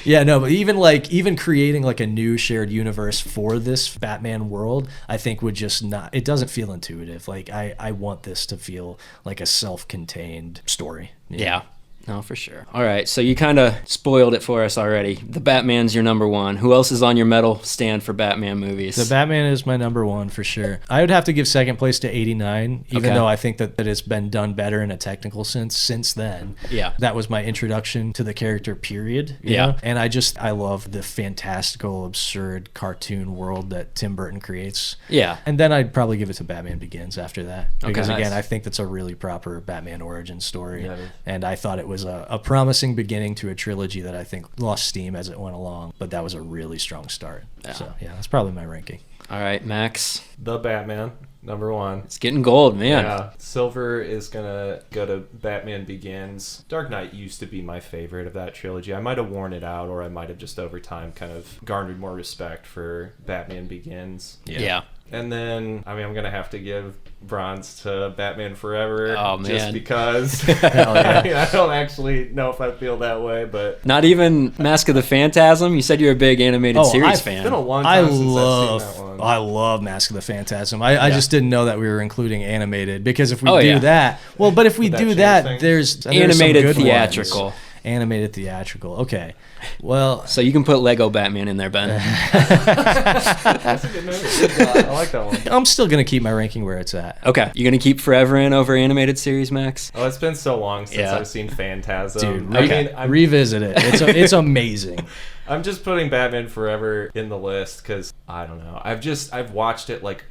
but even creating like a new shared universe for this Batman world, I think would just not. It doesn't feel intuitive. Like I want this to feel like a self-contained story. Yeah. No, for sure. All right, so you kind of spoiled it for us already. The Batman's your number one. Who else is on your medal stand for Batman movies? The Batman is my number one for sure. I would have to give second place to 89, even though I think that it's been done better in a technical sense since then. Yeah. That was my introduction to the character, period. You know? And I love the fantastical, absurd cartoon world that Tim Burton creates. Yeah. And then I'd probably give it to Batman Begins after that. Because nice. again, I think that's a really proper Batman origin story. Yeah, and I thought it was a promising beginning to a trilogy that I think lost steam as it went along, but that was a really strong start. So yeah, that's probably my ranking. All right, Max. The Batman, number one. It's getting gold, man. Yeah, Silver is gonna go to Batman Begins. Dark Knight used to be my favorite of that trilogy. I might have worn it out, or I might have just over time kind of garnered more respect for Batman Begins. Yeah. And then, I mean, I'm going to have to give bronze to Batman Forever. Oh, man. Just because. I mean, I don't actually know if I feel that way, but. Not even Mask of the Phantasm? You said you're a big animated series fan. It's been a long time since I've seen that one. I love Mask of the Phantasm. I just didn't know that we were including animated, because if we do that, but if we do that, there's animated some good theatrical. Ones. Animated theatrical. Okay. Well, so you can put Lego Batman in there, Ben. That's a good movie. I like that one. I'm still going to keep my ranking where it's at. Okay. You're going to keep Forever in over animated series, Max? Oh, it's been so long since I've seen Phantasm. Dude, revisit it. It's amazing. I'm just putting Batman Forever in the list because, I don't know. I've watched it like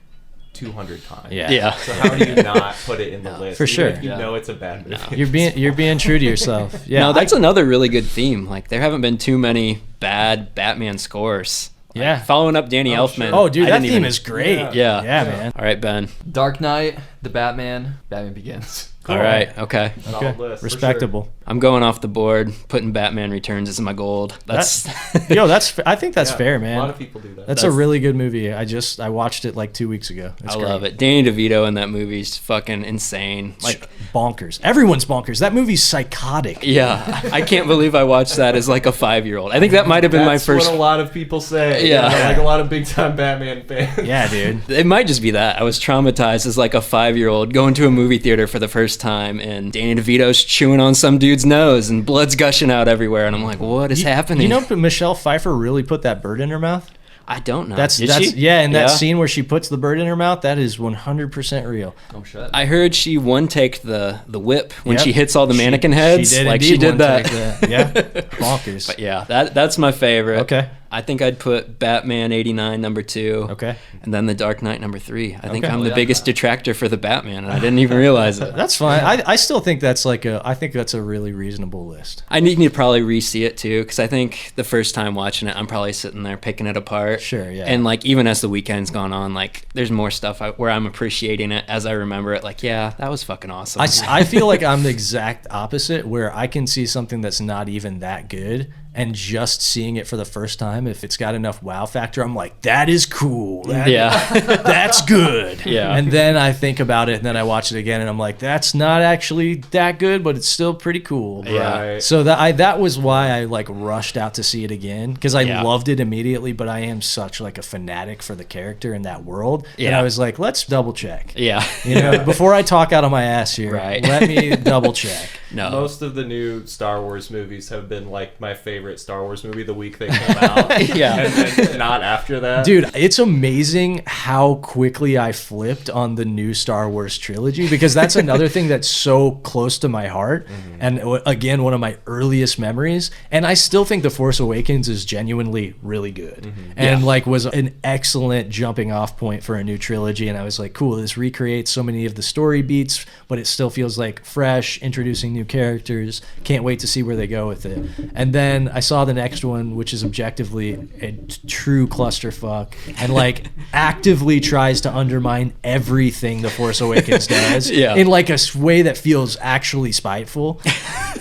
200 times. Yeah. So how do you not put it in the list? For sure. If you know it's a bad movie. No. You're being true to yourself. Yeah. No, that's another really good theme. Like, there haven't been too many bad Batman scores. Yeah. Following up Danny Elfman. Oh, dude, that theme is great. Yeah, man. All right, Ben. Dark Knight, The Batman, Batman Begins. Cool. All right. Okay. List, respectable. Sure. I'm going off the board, putting Batman Returns as my gold. I think that's fair, man. A lot of people do that. That's a really good movie. I watched it like 2 weeks ago. I love it. Danny DeVito in that movie is fucking insane. Like, bonkers. Everyone's bonkers. That movie's psychotic. Yeah. I can't believe I watched that as like a 5-year-old. I think that might have been my first. That's what a lot of people say. Yeah. Like a lot of big time Batman fans. Yeah, dude. It might just be that. I was traumatized as like a 5-year-old going to a movie theater for the first time, and Danny DeVito's chewing on some dude's nose and blood's gushing out everywhere, and I'm like, what is happening? You know, Michelle Pfeiffer really put that bird in her mouth? I don't know. That's in that scene where she puts the bird in her mouth, that is 100% real. Oh shit. I heard she one-taked the whip when she hits all the mannequin heads. She did that. Yeah. Bonkers. But yeah, that's my favorite. Okay. I think I'd put Batman 89 number 2. Okay. And then The Dark Knight number 3. I think I'm the biggest detractor for the Batman, and I didn't even realize it. That's fine. I still think that's a really reasonable list. I need to probably re-see it too, because I think the first time watching it, I'm probably sitting there picking it apart. Sure, yeah. And like, even as the weekend's gone on, like, there's more stuff where I'm appreciating it as I remember it. Like, yeah, that was fucking awesome. I feel like I'm the exact opposite, where I can see something that's not even that good, and just seeing it for the first time, if it's got enough wow factor, I'm like, that is cool. That's good. Yeah. And then I think about it, and then I watch it again, and I'm like, that's not actually that good, but it's still pretty cool. Right. So that was why I like rushed out to see it again, because I loved it immediately, but I am such like a fanatic for the character in that world. And I was like, let's double check. Yeah. You know, before I talk out of my ass here, Right. let me double check. No. Most of the new Star Wars movies have been like my favorite Star Wars movie the week they come out. Yeah. And then not after that. Dude, it's amazing how quickly I flipped on the new Star Wars trilogy, because that's another thing that's so close to my heart. And again, one of my earliest memories. And I still think The Force Awakens is genuinely really good. And like was an excellent jumping off point for a new trilogy. And I was like, cool, this recreates so many of the story beats, but it still feels like fresh, introducing new characters. Can't wait to see where they go with it. And then I saw the next one, which is objectively a true clusterfuck, and like actively tries to undermine everything The Force Awakens does in like a way that feels actually spiteful.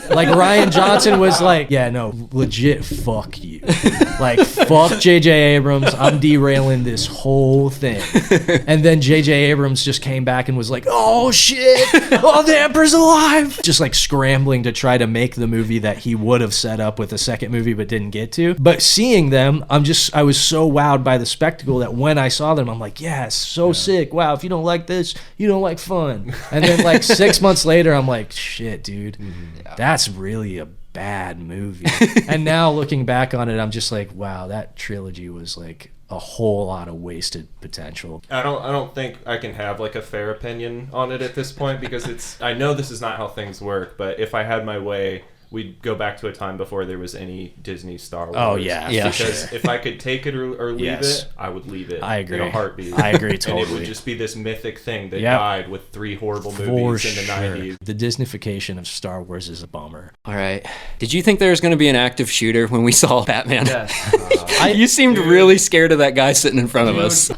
Like Ryan Johnson was like, yeah, no, legit fuck you. Like, fuck J.J. Abrams. I'm derailing this whole thing. And then J.J. Abrams just came back and was like, oh shit, oh, the Emperor's alive. Just like scrambling to try to make the movie that he would have set up with a second movie but didn't get to. But seeing them, I was so wowed by the spectacle that when I saw them, I'm like, yeah, it's so sick. Wow, if you don't like this, you don't like fun. And then like 6 months later, I'm like, shit, dude, that's really a bad movie. And now looking back on it, I'm just like, wow, that trilogy was like a whole lot of wasted potential. I don't think I can have like a fair opinion on it at this point, because I know this is not how things work, but if I had my way, we'd go back to a time before there was any Disney Star Wars. Oh, yeah. Because if I could take it or leave it, I would leave it. I agree. In a heartbeat. I agree totally. And it would just be this mythic thing that died with 3 horrible movies in the 90s. The Disneyfication of Star Wars is a bummer. All right. Did you think there was going to be an active shooter when we saw Batman? Yes. You seemed really scared of that guy sitting in front of us.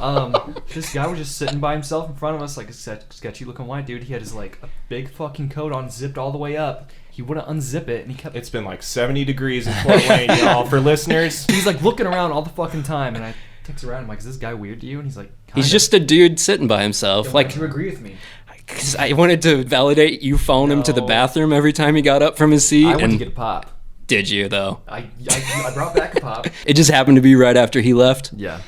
This guy was just sitting by himself in front of us, like a sketchy looking white dude. He had his like a big fucking coat on, zipped all the way up. He wouldn't unzip it, and he kept... It's been like 70 degrees in Fort Wayne, y'all, for listeners. He's like looking around all the fucking time, and I text around, I'm like, is this guy weird to you? And he's like, he's just a dude sitting by himself. Yeah, like, you agree with me? Because I wanted to validate you phone him to the bathroom every time he got up from his seat. I went to get a pop. Did you, though? I brought back a pop. It just happened to be right after he left? Yeah.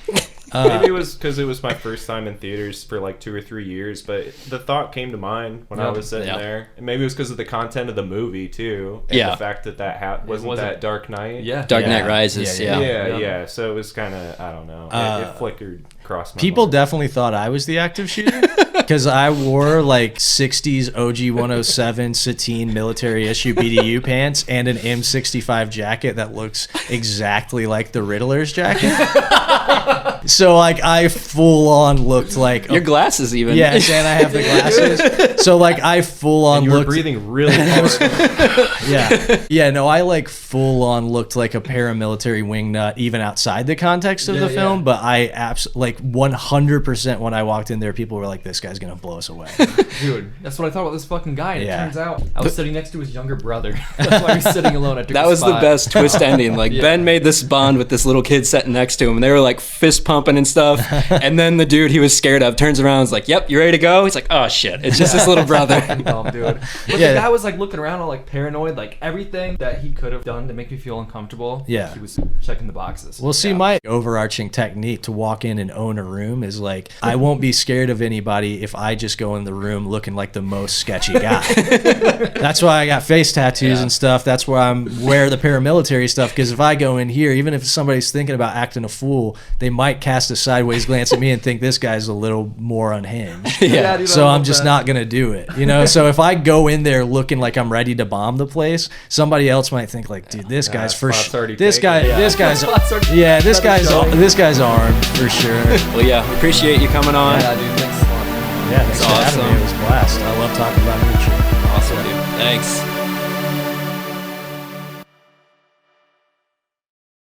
Maybe it was because it was my first time in theaters for like 2 or 3 years, but the thought came to mind when I was sitting there. And maybe it was because of the content of the movie too, and the fact that wasn't that Dark Knight. Yeah, Dark Knight Rises. Yeah. So it was kind of, I don't know. It flickered across my People mind. definitely thought I was the active shooter because I wore like 60s OG 107 sateen military issue BDU pants and an M65 jacket that looks exactly like the Riddler's jacket. So like I full on looked like your glasses even. Yes, and I have the glasses. So like I full on and you were looked breathing really hard. No, I like full on looked like a paramilitary wingnut even outside the context of the film, but I like 100% when I walked in there, people were like, this guy's gonna blow us away. Dude, that's what I thought about this fucking guy, and it turns out I was sitting next to his younger brother. That's why I was sitting alone. That was the best twist ending. Like Ben made this bond with this little kid sitting next to him, and they were like fist pumping and stuff. And then the dude he was scared of turns around and is like, yep, you ready to go? He's like, oh shit, it's just this little brother. Dumb dude. But the guy was like looking around all like paranoid, like everything that he could have done to make me feel uncomfortable. Yeah. He was checking the boxes. Well, see, my overarching technique to walk in and own a room is like, I won't be scared of anybody if I just go in the room looking like the most sketchy guy. That's why I got face tattoos and stuff. That's why I'm wear the paramilitary stuff, because if I go in here, even if somebody's thinking about acting a fool, they might cast a sideways glance at me and think this guy's a little more unhinged. Dude, so I'm just not gonna do it, you know. So if I go in there looking like I'm ready to bomb the place, somebody else might think like, dude, this guy's this guy's armed for sure. Well, appreciate you coming on. Yeah, dude, thanks a lot. Yeah, thanks for having me. It was a blast. I love talking about new shit. Awesome, dude. Thanks.